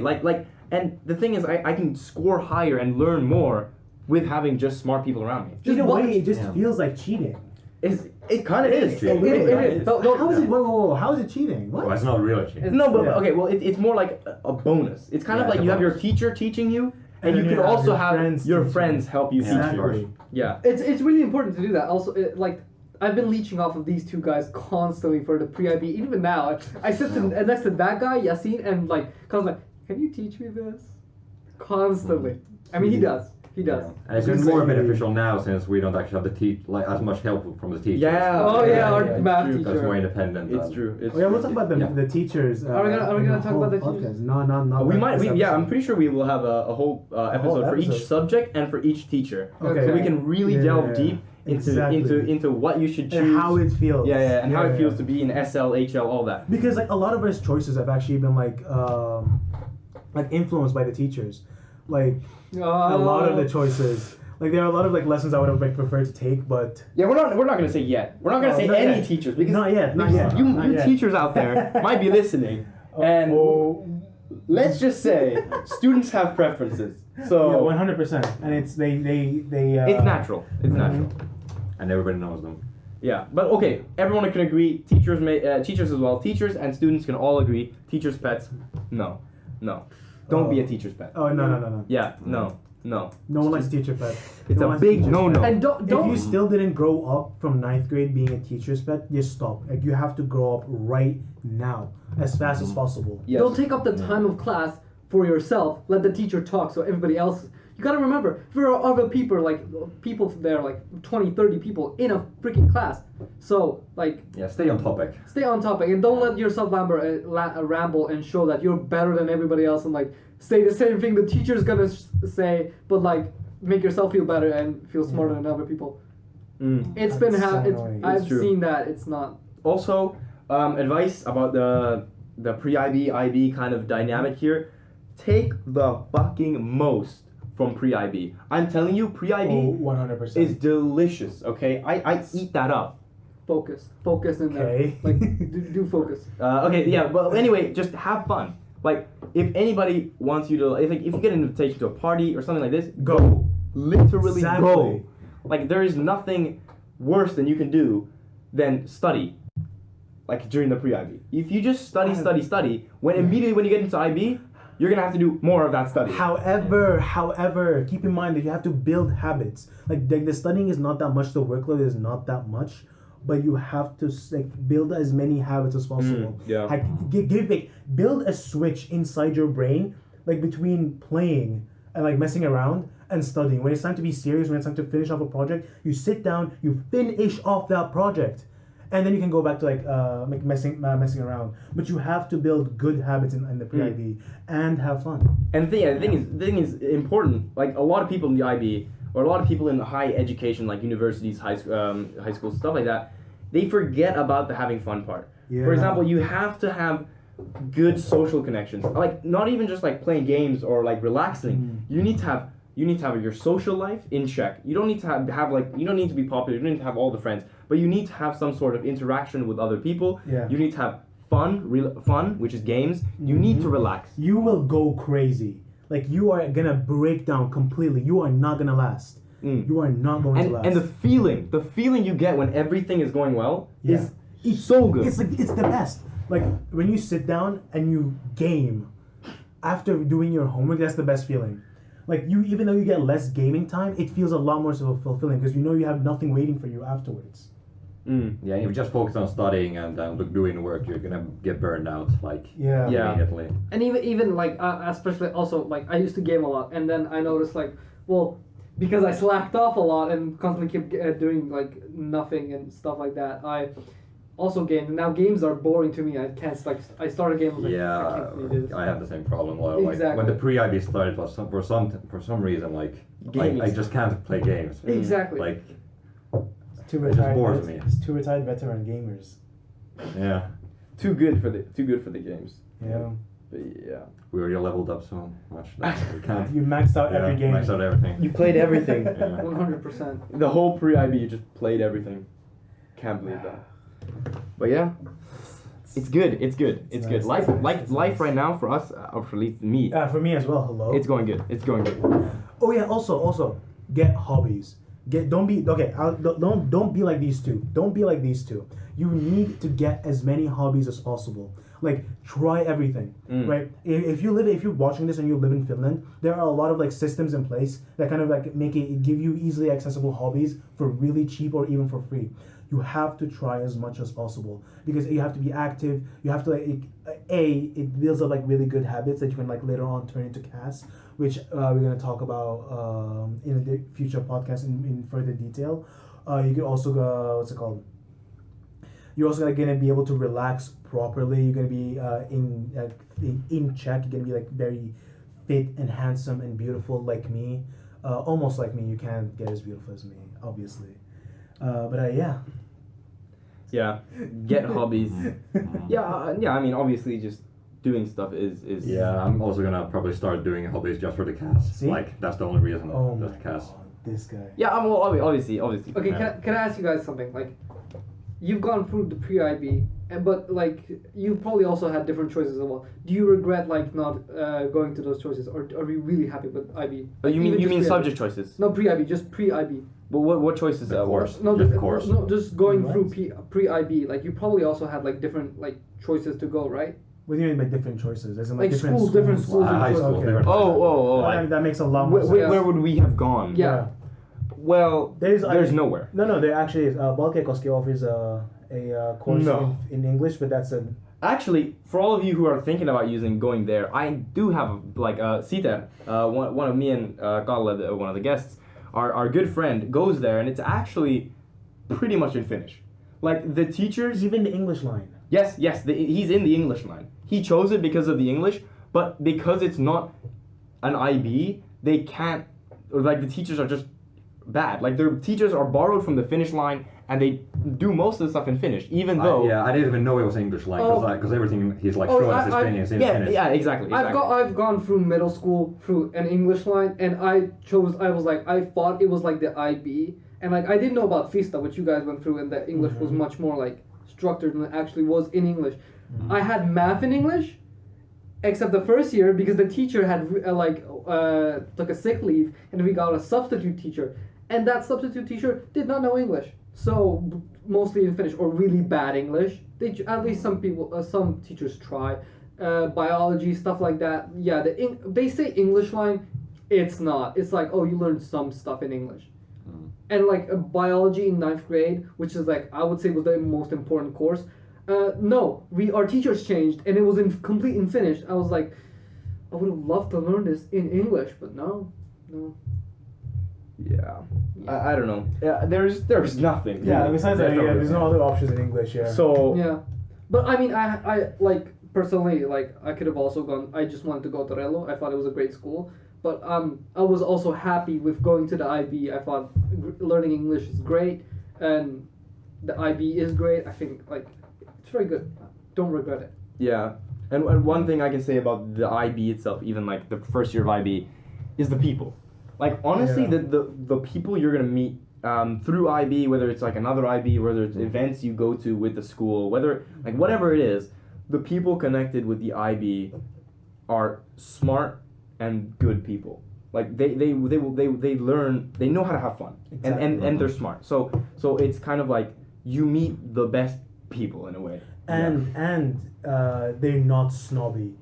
And the thing is, I can score higher and learn more with having just smart people around me. In a watch- way, it just Yeah. feels like cheating. It kind of is. It is. How is it? Whoa! How is it cheating? What? Well, it's not really cheating. No, but Yeah. okay, well, it's more like a bonus. It's kind of Yeah, like it's a you have your bonus. teacher teaching you, and And you then can you have also your have friends your teaching friends help you Yeah, teach you. Exactly. Yeah. It's really important to do that. Also, like I've been leeching off of these two guys constantly for the pre-IB. Even now, I sit next to that guy Yassine and like constantly, can you teach me this? Constantly. I mean, he does. He does. And it's even more beneficial now since we don't actually have as much help from the teachers. Yeah. Oh yeah, our it's math true. teacher. That's more independent. It's and- true. It's Oh yeah, true. we'll talk about Yeah. the teachers. Are we gonna in talk whole about the teachers? podcast. No. We that- might. this Yeah, I'm episode. pretty sure we will have a whole episode for each episode. subject and for each teacher. Okay. So we can really Yeah, delve yeah, deep into exactly. into what you should choose. And how it feels. Yeah, and how it feels yeah. to be in SL, HL, all that. Because like a lot of his choices have actually been like influenced by the teachers, like a lot of the choices. Like there are a lot of like lessons I would have like preferred to take, but Yeah, we're not gonna say yet. We're not gonna Oh, say not any yet. teachers because Not yet, not because yet, You, not you yet. teachers out there might be listening, and let's just say students have preferences. So yeah, 100%, and it's they it's natural. It's natural. And everybody knows them. Yeah, but okay, everyone can agree. Teachers as well. Teachers and students can all agree. Teachers' pets, no. Don't be a teacher's pet. Oh no. Yeah, no. No one likes teacher pet. It's No a one likes big teacher's no-no. pet. And don't If you still didn't grow up from 9th grade being a teacher's pet, just stop. Like you have to grow up right now, as fast as possible. Yes. don't take up the time of class for yourself. Let the teacher talk so everybody else. You gotta remember, there are other people there, like 20, 30 people in a freaking class. So, like, Yeah, stay on topic. stay on topic and don't let yourself ramble and show that you're better than everybody else and, like, say the same thing the teacher's gonna say, but, like, make yourself feel better and feel smarter than other people. It's been That's so annoying. I've It's true. seen that. It's not. Also, advice about the pre-IB, IB kind of dynamic here. Take the fucking most from pre-IB. I'm telling you, pre-IB Oh, 100%. is delicious, okay? I eat that up. Focus in Okay. there. Like, do focus. Okay, yeah, but anyway, just have fun. Like, if anybody wants you to, if you get an invitation to a party or something like this, go. Literally Exactly. go. Like, there is nothing worse than you can do than study. Like, during the pre-IB. If you just study, immediately when you get into IB, you're gonna have to do more of that study. However, keep in mind that you have to build habits. Like the studying is not that much, the workload is not that much, but you have to like build as many habits as possible. yeah. Build a switch inside your brain, like between playing and like messing around and studying. When it's time to be serious, when it's time to finish off a project, you sit down, you finish off that project, and then you can go back to like messing around. But you have to build good habits in the pre-IB and have fun. And the thing is important. Like a lot of people in the IB, or a lot of people in high education, like universities, high school, stuff like that, they forget about the having fun part. Yeah. For example, you have to have good social connections. Like not even just like playing games or like relaxing. You need to have your social life in check. You don't need to have like, you don't need to be popular. You don't need to have all the friends, but you need to have some sort of interaction with other people. Yeah. You need to have fun, which is games. You need to relax. You will go crazy. Like you are gonna break down completely. You are not gonna last. You are not going to last. And the feeling you get when everything is going well is it's so good. It's like it's the best. Like when you sit down and you game after doing your homework, that's the best feeling. Like you, even though you get less gaming time, it feels a lot more fulfilling because you know you have nothing waiting for you afterwards. Yeah, if you just focus on studying and doing work, you're gonna get burned out Yeah. immediately. And even like especially also like I used to game a lot, and then I noticed like, well, because I slacked off a lot and constantly kept doing like nothing and stuff like that, I also gamed. And now games are boring to me. I can't I start a game. I was like, I can't play this. I have the same problem. Like Exactly. when the pre-IB started, was for some reason like I just can't play games. Exactly. Like Two it just retired, bores me. it's two retired veteran gamers. Yeah, Too good for the games. Yeah. But yeah. we already leveled up so much that we can't. You maxed out every game. Maxed out everything. You played everything. Yeah. 100%. The whole pre-IB, you just played everything. Can't believe that. But yeah, it's good. It's good. It's good. nice. Life right now for us, or for at least me, For me as well. Hello. it's going good. It's going good. Oh yeah. Also, get hobbies. Don't be like these two. Don't be like these two. You need to get as many hobbies as possible. Like try everything, right? If you're watching this and you live in Finland, there are a lot of like systems in place that kind of like give you easily accessible hobbies for really cheap or even for free. You have to try as much as possible because you have to be active. You have to it builds up like really good habits that you can like later on turn into CAS, which we're gonna talk about in the future podcast in further detail. You can also what's it called? You're also gonna be able to relax properly. You're gonna be in check. You're gonna be like very fit and handsome and beautiful like me, almost like me. You can't get as beautiful as me, obviously. But yeah. Yeah, get hobbies. Yeah. I mean, obviously, just doing stuff is. Yeah, I'm also gonna probably start doing hobbies just for the CAS. See? Like that's the only reason. Oh my just the CAS. god, this guy. Yeah, well, obviously. Okay, can I ask you guys something? Like, you've gone through the pre-IB, but like you probably also had different choices as well. Do you regret like not going to those choices, or are you really happy with IB? Oh, you Even mean just pre-IB? subject choices? No, pre-IB, just pre-IB. But what choices? The course. No, Just the course. No, just going What? through pre-IB. Like you probably also had like different like choices to go, right? What do you mean by different choices? As in Like different schools, different schools. High school. Okay. different- Oh. That makes a lot more sense. Where would we have gone? Yeah. Well, there's nowhere. No, there actually is. Balkekoski offers a course No. in English, but that's a. Actually, for all of you who are thinking about going there, I do have like Sita, one of me and Kalle, one of the guests, our good friend, goes there, and it's actually pretty much in Finnish. Like the teachers. Even the English line. Yes, he's in the English line. He chose it because of the English, but because it's not an IB, they can't. Or like the teachers are just bad. Like their teachers are borrowed from the Finnish line, and they do most of the stuff in Finnish, even though. I didn't even know it was English line because everything he's like Oh, showing us Finnish is in Finnish. Yeah, exactly. I've gone through middle school through an English line, and I thought it was like the IB, and like I didn't know about FISTA, which you guys went through, and the English was much more like structured than it actually was in English. I had math in English, except the first year because the teacher had took a sick leave, and we got a substitute teacher, and that substitute teacher did not know English, so mostly in Finnish or really bad English. At least some teachers try. Biology, stuff like that. Yeah, they say English line. It's not. It's like, oh, you learned some stuff in English. And like biology in 9th grade, which is like I would say was the most important course. No, our teachers changed, and it was complete in Finnish. I was like, I would have loved to learn this in English, but no. Yeah. I don't know. Yeah, there's nothing. Yeah, really. besides that, there's no other options in English, yeah. So Yeah, but I mean, I like personally, like I could have also gone. I just wanted to go to RELLU. I thought it was a great school, but I was also happy with going to the IB. I thought learning English is great, and the IB is great. I think like it's very good. Don't regret it. yeah, and one thing I can say about the IB itself, even like the first year of IB, is the people. Like honestly, Yeah. the people you're gonna meet through IB, whether it's like another IB, whether it's events you go to with the school, whether like whatever it is, the people connected with the IB are smart and good people. Like they learn, they know how to have fun, Exactly. and they're smart. So it's kind of like you meet the best people in a way. And they're not snobby.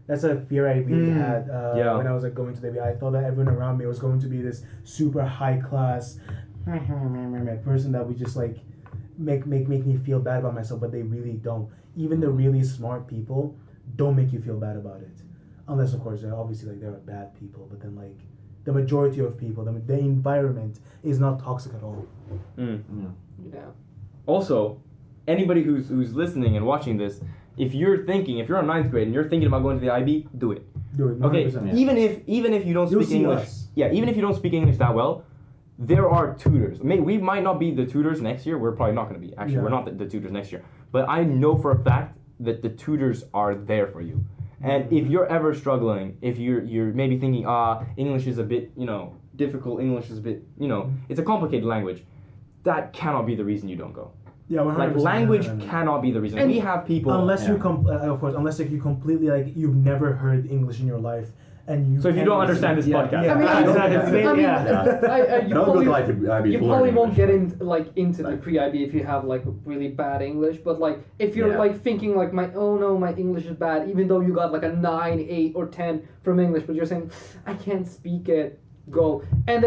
That's a fear I really had Yeah. when I was like going to the IB. I thought that everyone around me was going to be this super high class person that would just like make me feel bad about myself, but they really don't. Even the really smart people don't make you feel bad about it, unless of course obviously like there are bad people. But then like the majority of people, the environment is not toxic at all. Yeah. Also, anybody who's listening and watching this, if you're in ninth grade and you're thinking about going to the IB, do it. Do it. 100%. Okay, even if you don't You'll speak see English, us. yeah, even if you don't speak English that well, there are tutors. We might not be the tutors next year. We're probably not going to be. Actually, Yeah. we're not the tutors next year. But I know for a fact that the tutors are there for you. And if you're ever struggling, if you're maybe thinking, English is a bit, difficult. English is a bit, it's a complicated language. That cannot be the reason you don't go. Yeah, 100%. Like language No. cannot be the reason. And we have people. Unless Yeah. of course, unless like you completely like you've never heard English in your life, and you. So if you don't understand this podcast, Yeah. I mean, Exactly. I mean, Yeah. you Don't probably, look like IB you to probably learn won't English. get into the Like- pre-IB if you have like really bad English. But like if you're Yeah. like thinking like my English is bad, even though you got like a 9, 8, or 10 from English, but you're saying I can't speak it. Go, and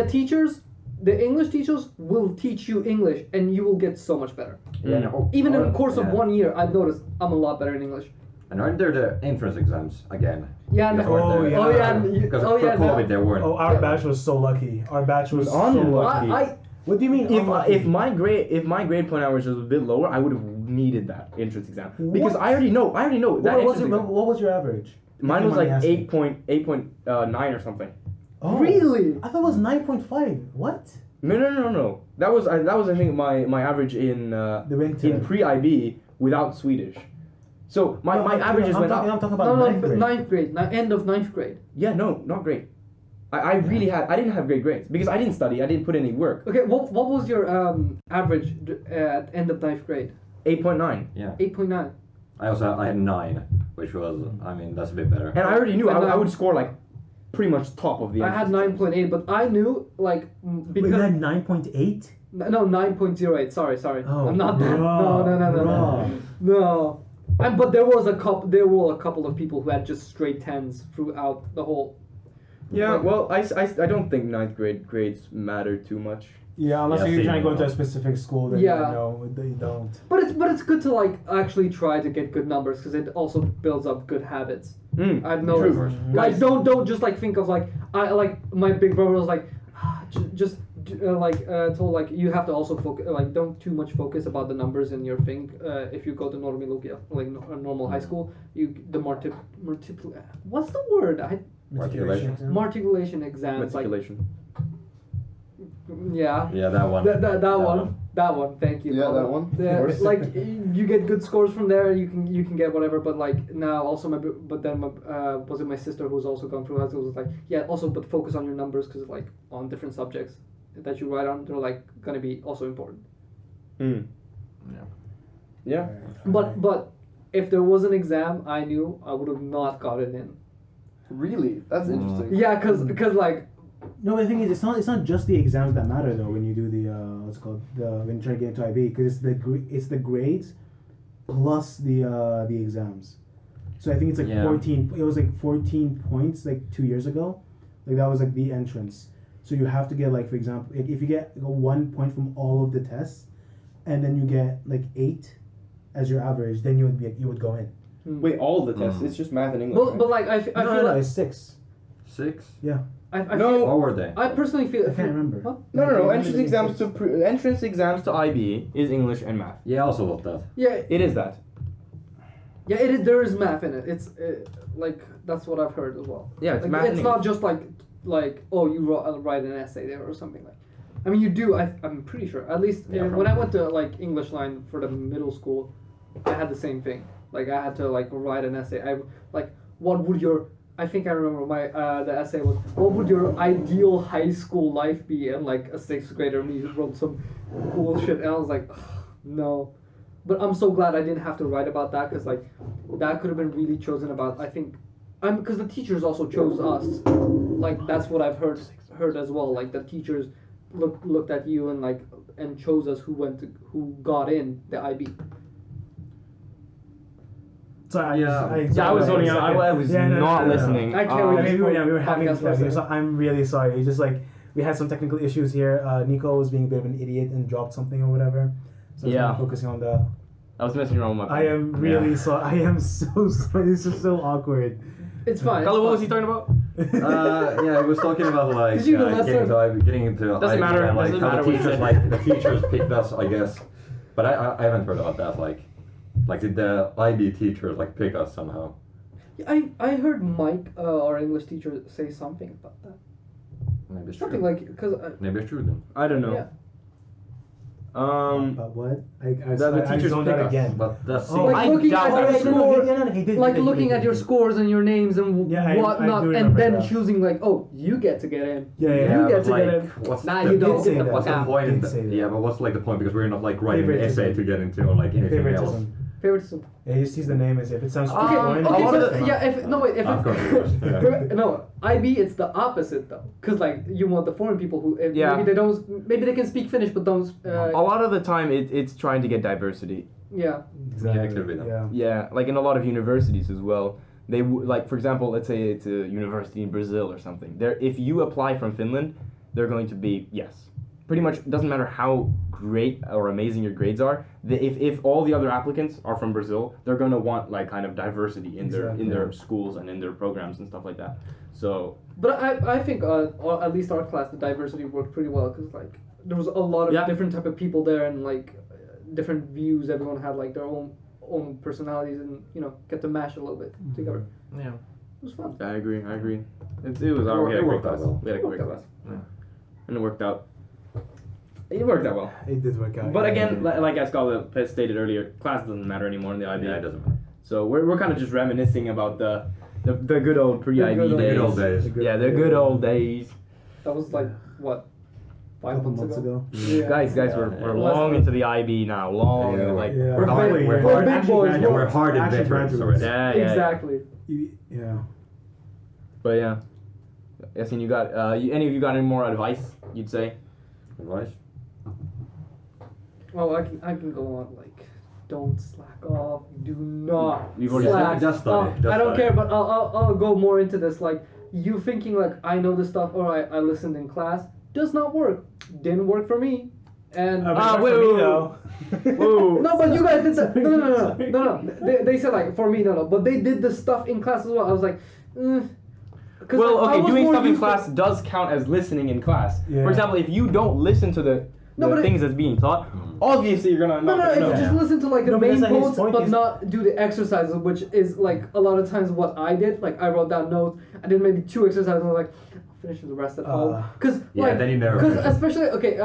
the English teachers will teach you English, and you will get so much better. Yeah, Even in the course of yeah. 1 year, I've noticed I'm a lot better in English. And aren't there the entrance exams again? Yeah, and You guys weren't Oh, there? yeah. oh yeah, and Because oh for yeah. COVID there weren't. Oh, our batch was so lucky. Our batch was so lucky. I What do you mean? unlucky? If my grade point average was a bit lower, I would have needed that entrance exam because What? I already know that What was your average? mine If you was mind like me asking. 8.9 or something. Oh, Really? I thought it was 9.5. What? No. That was I think my average in The winter. in pre IB without Swedish. So my averages went up. I'm talking about ninth grade. ninth grade, end of ninth grade. Yeah, no, not great. I really I didn't have great grades because I didn't study. I didn't put any work. Okay, what was your average at end of ninth grade? 8.9. Yeah. 8.9. I had 9, which was, I mean, that's a bit better. And I already knew And, I would score like pretty much top of the. I had entrance exams. 9.8, but I knew like Wait, you because had 9.8? no 9.08. Sorry. Oh, I'm not that. wrong, No. wrong. No. But there were a couple of people who had just straight 10s throughout the whole. Yeah, Like- well, I don't think ninth grade grades matter too much. Yeah, unless Yeah, you're same trying to go into a amount. specific school, then Yeah. no, they don't. But it's good to like actually try to get good numbers because it also builds up good habits. I've noticed. True. Like don't just like think of like I like my big brother was like just told like you have to also focus like don't too much focus about the numbers in your thing. If you go to Normilukia like a normal high school, what's the word? Articulation. Marticulation exams like Matriculation. yeah. Yeah, that one. That one. Thank you. Yeah, that one. Yeah, Of course. like you get good scores from there. You can get whatever. But like now also was it my sister who's also gone through high school was like also but focus on your numbers because like on different subjects that you write on they're like gonna be also important. Yeah. But if there was an exam I knew I would have not gotten in. Really? That's interesting. Yeah, cause like No, but the thing is, it's not just the exams that matter though when you do the what's it called when you try to get into IB because it's the grades plus the exams. So I think it's like Yeah. 14. It was like 14 points like 2 years ago, like that was like the entrance. So you have to get like for example, if you get 1 point from all of the tests, and then you get like 8 as your average, then you would go in. Wait, all the tests? It's just math and English. But like I feel No, like it's 6. 6? I No. feel, What were they? I personally feel I can't remember. Huh? No. Entrance exams to IB is English and math. Yeah, I also thought that. Yeah, It is that. yeah, it is. There is math in it. It's like that's what I've heard as well. Yeah, it's Like, math. it's and not English. just like oh you write an essay there or something like. I mean you do. I'm pretty sure. At least Yeah, when I went to like English line for the middle school, I had the same thing. Like I had to like write an essay. What would your I think I remember my the essay was what would your ideal high school life be, and like a 6th grader me wrote some bullshit and I was like no. But I'm so glad I didn't have to write about that because like that could have been really chosen about. I think because the teachers also chose us. Like that's what I've heard as well. Like the teachers looked at you and chose us who got in the IB. Sorry, I was zoning out. I was not listening. I can't really- we were having. Podcast for a So I'm really sorry. It's just like we had some technical issues here. Nico was being a bit of an idiot and dropped something or whatever. So Yeah. I'm focusing on the. I was messing around with my I am really sorry. I am so sorry. This is so awkward. It's fine. Carlo, it's what was fine. he talking about? Yeah, he was talking about like Did you know getting into Doesn't IB matter, and, like doesn't how matter the what he teachers said. the teachers picked us, I guess. But I haven't heard about that. Like did the IB teachers like pick us somehow? I heard Mike, our English teacher, say something about that. Maybe it's Something true. like because Maybe it's true then. I don't know. Yeah. But what? The teachers zoned pick out us. again. But that's Oh, like I looking doubt at your that. score, like looking at your scores and your names and Yeah, I whatnot, do and remember then that. choosing like, oh, you get to get in. Yeah, You get but, to like, get in. What's Nah, the, you don't. Did say Get the that. What's fuck the out. point? Did say that. Yeah, but what's like the point? Because we're not like writing an Favoritism. essay to get into or like anything else. Favoritism. Favoritism. Yeah, he just sees the name as if it sounds Okay, foreign. okay, lot so of the- yeah, if no wait, if Of course, yeah. no IB, it's the opposite though, because like you want the foreign people who Yeah. maybe they can speak Finnish but don't. A lot of the time, it's trying to get diversity. Yeah. Exactly. Yeah, it could be that. Yeah. Yeah, like in a lot of universities as well. They like, for example, let's say it's a university in Brazil or something. There, if you apply from Finland, they're going to be yes. Pretty much doesn't matter how great or amazing your grades are. If all the other applicants are from Brazil, they're going to want like kind of diversity in their schools and in their programs and stuff like that. So. But I think or at least our class, the diversity worked pretty well because like there was a lot of different type of people there and like different views. Everyone had like their own personalities and get to mash a little bit together. Yeah. It was fun. I agree. It was It we had a great worked out class. well. We had a great It worked class. out Yeah. And it worked out. It worked out well. It did work out. But yeah. again, like as Scala stated earlier, class doesn't matter anymore in the IB. Yeah, it doesn't matter. So we're kind of just reminiscing about the good old pre-IB The days. good old days. Yeah, the good old days. That was like what, a couple months ago. Yeah. Guys, Yeah, we're yeah. long into the IB now. Long, Yeah, like Yeah. We're hard- big- we're we're hard- big actually boys. graduates. We're hard Actually veterans graduates. already. yeah. Exactly. Yeah. But yeah, Yasin, you got any of you got any more advice? You'd say? Advice? Oh, I can go on like, don't slack off. Do not We've already slack just study, off. just I don't study. care, but I'll go more into this. Like you thinking like I know this stuff or I listened in class does not work. Didn't work for me. And Whoa. no, but you guys did that. No. Sorry. They said like for me no, but they did the stuff in class as well. I was like, 'cause, Well, like, I okay, was doing more stuff in used to- class does count as listening in class. Yeah. For example, if you don't listen to the but things that's being taught, obviously you're gonna No, not if know. you just listen to like the No, but main that's not his points, point, but he's- not do the exercises, which is like a lot of times what I did. Like I wrote down notes. I did maybe 2 exercises. And I was like, I'll finish the rest at home. Because Yeah, like, then you never because finish. especially okay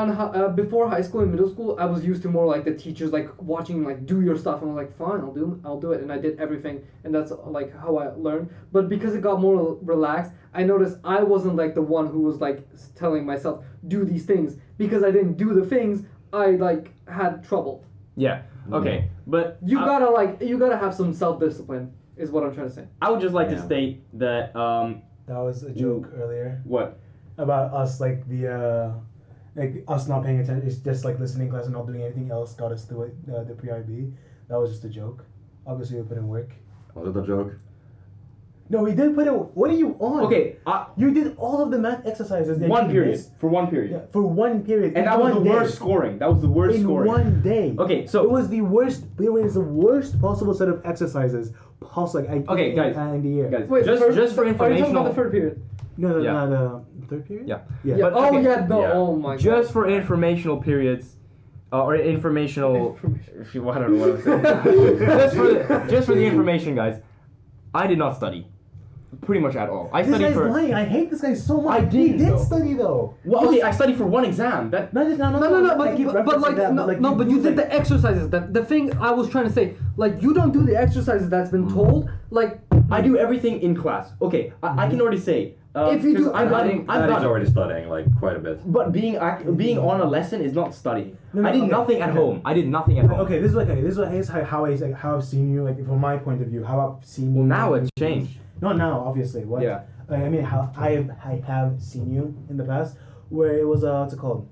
before high school and middle school, I was used to more like the teachers like watching like do your stuff, and I was like, fine, I'll do it, and I did everything, and that's like how I learned. But because it got more relaxed, I noticed I wasn't like the one who was like telling myself do these things because I didn't do the things. I like had trouble. Yeah. Okay. But You gotta have some self-discipline is what I'm trying to say. I would just like to Yeah. state that That was a joke earlier what? about us, like like us not paying attention. It's just like listening class and not doing anything else got us through it, the pre-IB. That was just a joke. Obviously, we put in work. Was it a joke? No, we didn't put it. What are you on? Okay, You did all of the math exercises. That one you period. missed. For 1 period. Yeah, for 1 period. And in that was the one day. worst scoring. That was the worst In scoring. 1 day. Okay, so it was the worst. It was the worst possible set of exercises possible. Okay, guys. In the year. Guys, Wait, just are for you talking informational. about the third period? No, Yeah. the third period. Yeah. Yeah. Yeah. But, Oh okay, yeah. No. yeah. Oh my god. Just for informational periods, or informational. Well, I don't know what I'm saying. just for the information, guys. I did not study, pretty much at all. I This studied guy's for. lying. I hate this guy so much. I He didn't, did though. study though. Well, okay, I studied for 1 exam. That. No, But you did the exercises. The thing I was trying to say, like you don't do the exercises that's been told. Like I do everything in class. Okay, I can already say. If you 'cause do- I'm I not. think I'm That is not. already studying like quite a bit. But being on a lesson is not studying. No, I did okay, nothing at okay. home. I did nothing at home. Okay, this is how I've seen you. Like from my point of view, how I've seen you. Well, now it's changed. Not now, obviously. What? Yeah. I mean, how I have seen you in the past, where it was what's it called?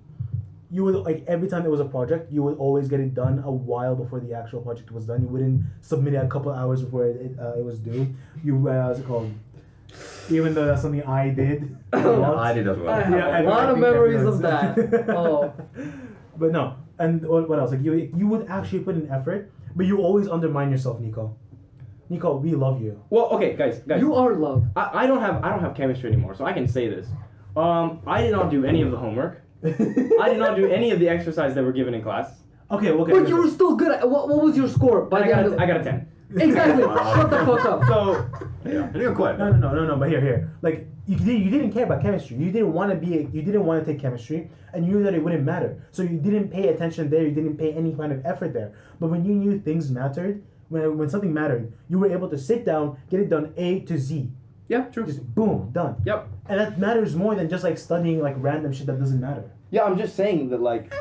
You would like every time there was a project, you would always get it done a while before the actual project was done. You wouldn't submit it a couple hours before it was due. You what's it called? Even though that's something I did. a lot. I did as well. I have Yeah, a lot of think memories everyone's- of that. Oh. But no, and what else? Like you would actually put in effort, but you always undermine yourself, Nico. Nico, we love you. Well, okay, guys. You are love. I don't have chemistry anymore, so I can say this. I did not do any of the homework. I did not do any of the exercise that were given in class. Okay. But you were still good at what was your score by But the end of I got a 10. Exactly. Shut the fuck up. So Yeah, you're quite. No. But here. Like you didn't care about chemistry. You didn't want to take chemistry, and you knew that it wouldn't matter. So you didn't pay attention there. You didn't pay any kind of effort there. But when you knew things mattered, when something mattered, you were able to sit down, get it done A to Z. yeah, true. Just boom, done. Yep. And that matters more than just like studying like random shit that doesn't matter. Yeah, I'm just saying that like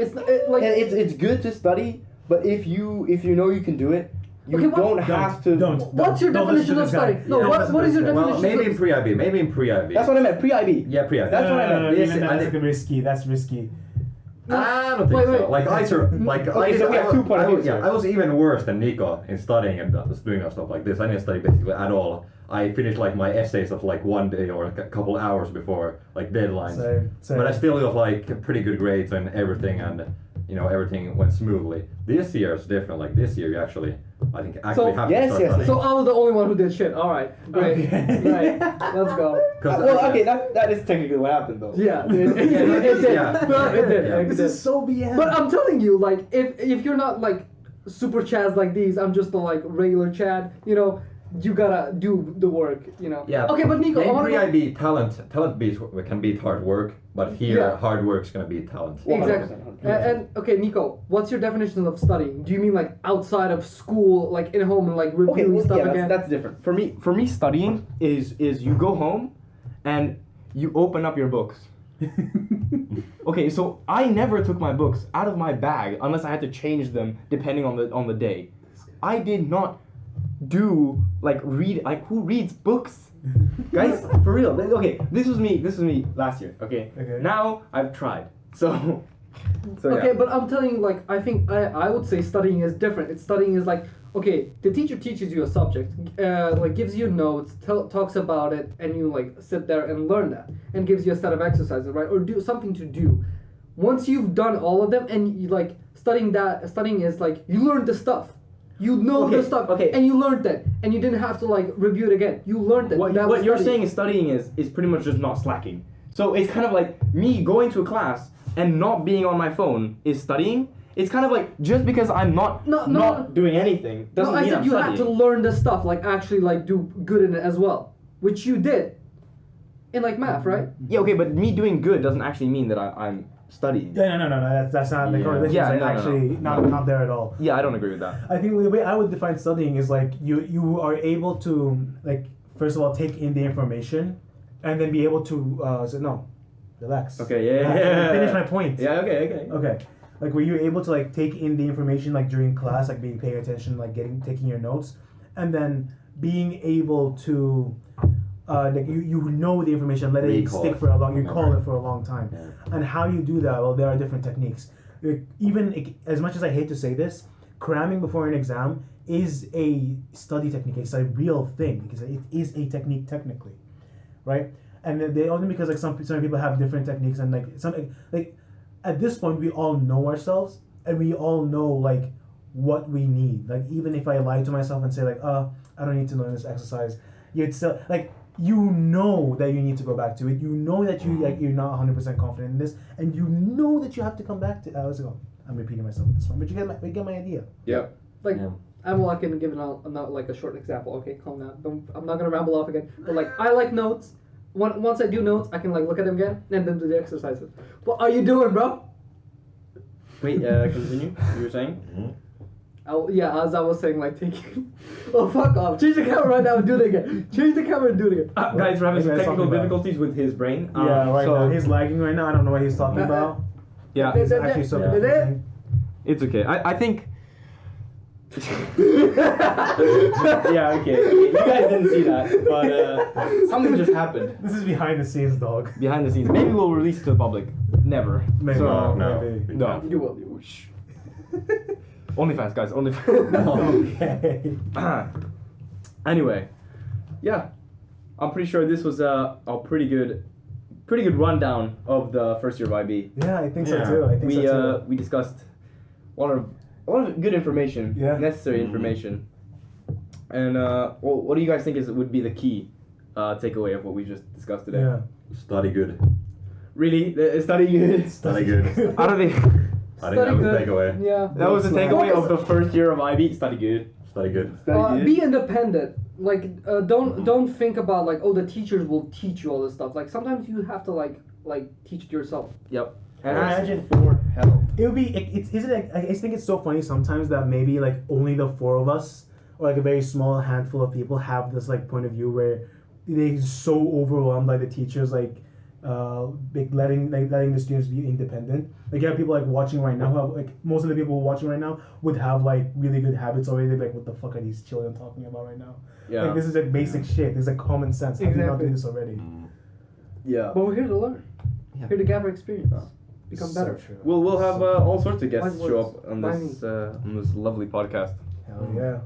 It's like and it's good to study, but if you know you can do it, you Okay, what- don't have to. what's your Don't listen definition to of this guy. study? No, Yeah, what listen what to is your this guy. Well, definition? maybe in pre-IB. Maybe in pre-IB. That's what I meant. Pre-IB. Yeah, pre-IB. That's what I meant. Even I that's did- risky. That's risky. I don't think Wait, so. wait. Like Okay, so we have 2 point of views yeah, here. I was even worse than Nico in studying and doing stuff like this. I didn't study basically at all. I finished like my essays of like 1 day or a couple hours before like deadlines. Same. But I still got like pretty good grades and everything, and everything went smoothly. This year is different. Like this year, you actually, I think, actually have yes, to start yes. studying. So I was the only one who did shit. All right, great, Okay. right, let's go. Well, okay, that is technically what happened though. Yeah, it did. Yeah. No, it did. Yeah. It This did. is so BS. But I'm telling you, like, if you're not like super chads like these, I'm just a like regular chad. You gotta do the work. Yeah. Okay, but Nico, I in wanna go- pre-IB, talent can beat hard work, but here Yeah. hard work's gonna beat talent. Exactly. 100%. And okay, Nico, what's your definition of studying? Do you mean like outside of school, like in home and like Okay, reviewing well, stuff yeah, again? that's different. For me, studying is you go home, and you open up your books. Okay, so I never took my books out of my bag unless I had to change them depending on the day. I did not do read who reads books? Guys, for real. Okay, this was me last year, okay? Okay. Now I've tried. So Okay, yeah. but I'm telling you, like, I think I would say studying is different. Studying is like, okay, the teacher teaches you a subject, like gives you notes, talks about it, and you like sit there and learn that, and gives you a set of exercises, right? Or do something to do. Once you've done all of them, and you like studying is like you learned the stuff. You know Okay, the stuff, okay. and you learned that, and you didn't have to like review it again. You learned it. What That was you're studying. saying is studying is pretty much just not slacking. So it's kind of like me going to a class and not being on my phone is studying. It's kind of like just because I'm not doing anything doesn't No, I mean said I'm you studying. had to learn the stuff, like actually like do good in it as well, which you did. In like math, right? Yeah, okay, but me doing good doesn't actually mean that I'm studying. No. That's not the Yeah. correlation. Yeah, is no, no, actually no. not there at all. Yeah, I don't agree with that. I think the way I would define studying is like you are able to like first of all take in the information, and then be able to say no, relax. Okay, yeah, Relax. yeah. Finish my point. Yeah, okay. Okay. Like were you able to like take in the information like during class, like being paying attention, like taking your notes, and then being able to like you know the information, let it Recall stick it. for a long you call Remember. it for a long time. Yeah. And how you do that, well, there are different techniques. Even as much as I hate to say this, cramming before an exam is a study technique. It's a real thing because it is a technique technically, right? And they only because like some people have different techniques and like some like at this point we all know ourselves and we all know like what we need. Like even if I lie to myself and say like I don't need to learn this exercise, you'd still like you know that you need to go back to it. You know that you like you're not 100% confident in this, and you know that you have to come back to. Let's go. I'm repeating myself at this one, but you get my idea. Yep. Like, I'm not gonna give like a short example. Okay, calm down. I'm not gonna ramble off again. But like, I like notes. Once I do notes, I can like look at them again and then do the exercises. What are you doing, bro? Wait, continue. You were saying? Oh yeah, as I was saying, like taking. Oh fuck off! Change the camera right now and do it again. Change the camera and do it again. Guys, we're having some What are you guys technical talking about? difficulties with his brain. Yeah, right so now he's lagging right now. I don't know what he's talking about. yeah, It's actually so confusing. it's okay. I think. Yeah, okay. You guys didn't see that, but something just happened This is behind the scenes, dog. behind the scenes. Maybe we'll release it to the public. Never. Maybe. So, Maybe. no. You will. Shh. OnlyFans, guys. OnlyFans. Okay. Anyway, yeah, I'm pretty sure this was a pretty good rundown of the first year of IB. Yeah, I think Yeah. so too. I think so too. We discussed a lot of good information, Yeah. necessary information. And what do you guys think would be the key takeaway of what we just discussed today? Yeah. Study good. Really, study good. Study good. I don't think I think that was the good. takeaway. Yeah. that was the Focus. takeaway of the first year of IB. Study good. Study good. Study good. Be independent. Like, don't think about like, oh, the teachers will teach you all this stuff. Like, sometimes you have to like teach it yourself. Yep. And Imagine- ask for help. It would be. I think it's so funny sometimes that maybe like only the four of us or like a very small handful of people have this like point of view where they're so overwhelmed by the teachers letting the students be independent. Like you have people like watching right now who have like most of the people watching right now would have like really good habits already. They're like, what the fuck are these children talking about right now? Yeah. Like this is like basic shit. This is like common sense. How do you not do Exactly. this already? Yeah. But we're here to learn. Yeah. Here to gather experience. Become So better. true. We'll have all sorts of guests Wise show words. up on By this lovely podcast. Hell yeah.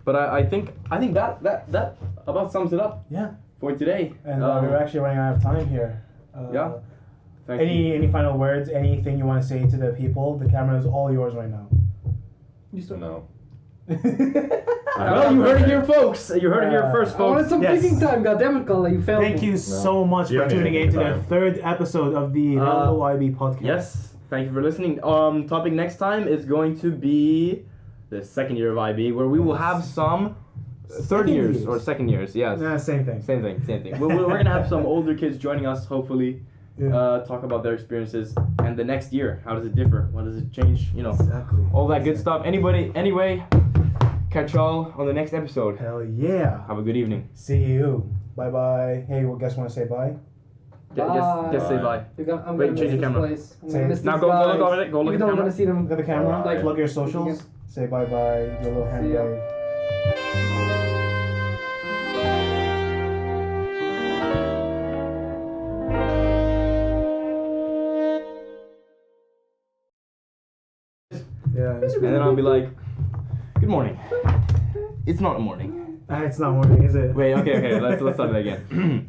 But I think that about sums it up Yeah. for today. And we're actually running out of time here. Yeah. Thank you. Any final words? Anything you want to say to the people? The camera is all yours right now. You still No. Well, you heard it here, folks. You heard it here first, I wanted folks. some Yes. thinking time. Goddammit, Carla, you failed Thank me. you so much You for don't need tuning to in to take the time. third episode of the RELLU IB podcast. Yes. Thank you for listening. Topic next time is going to be the second year of IB, where we will have some third Second years years. or second years. Yes. Yeah, same thing. Same thing. We're gonna have some older kids joining us, hopefully. Yeah. Talk about their experiences and the next year. How does it differ? What does it change? You know, Exactly. all that good stuff. Anyway, catch y'all on the next episode. Hell yeah. Have a good evening. See you. Bye bye. Hey, you guys want to say bye? Just say bye. I'm Wait, gonna change miss the this camera. place. I'm Say gonna it. miss Now these go guys. look over it. Go look Even at the though I'm camera. gonna see them. Look at the camera. Bye. Plug your socials. Say bye bye. Do a little hand See ya. wave. Yeah. And then I'll be like, good morning. It's not morning. It's not morning, is it? Wait, okay. Let's start it again.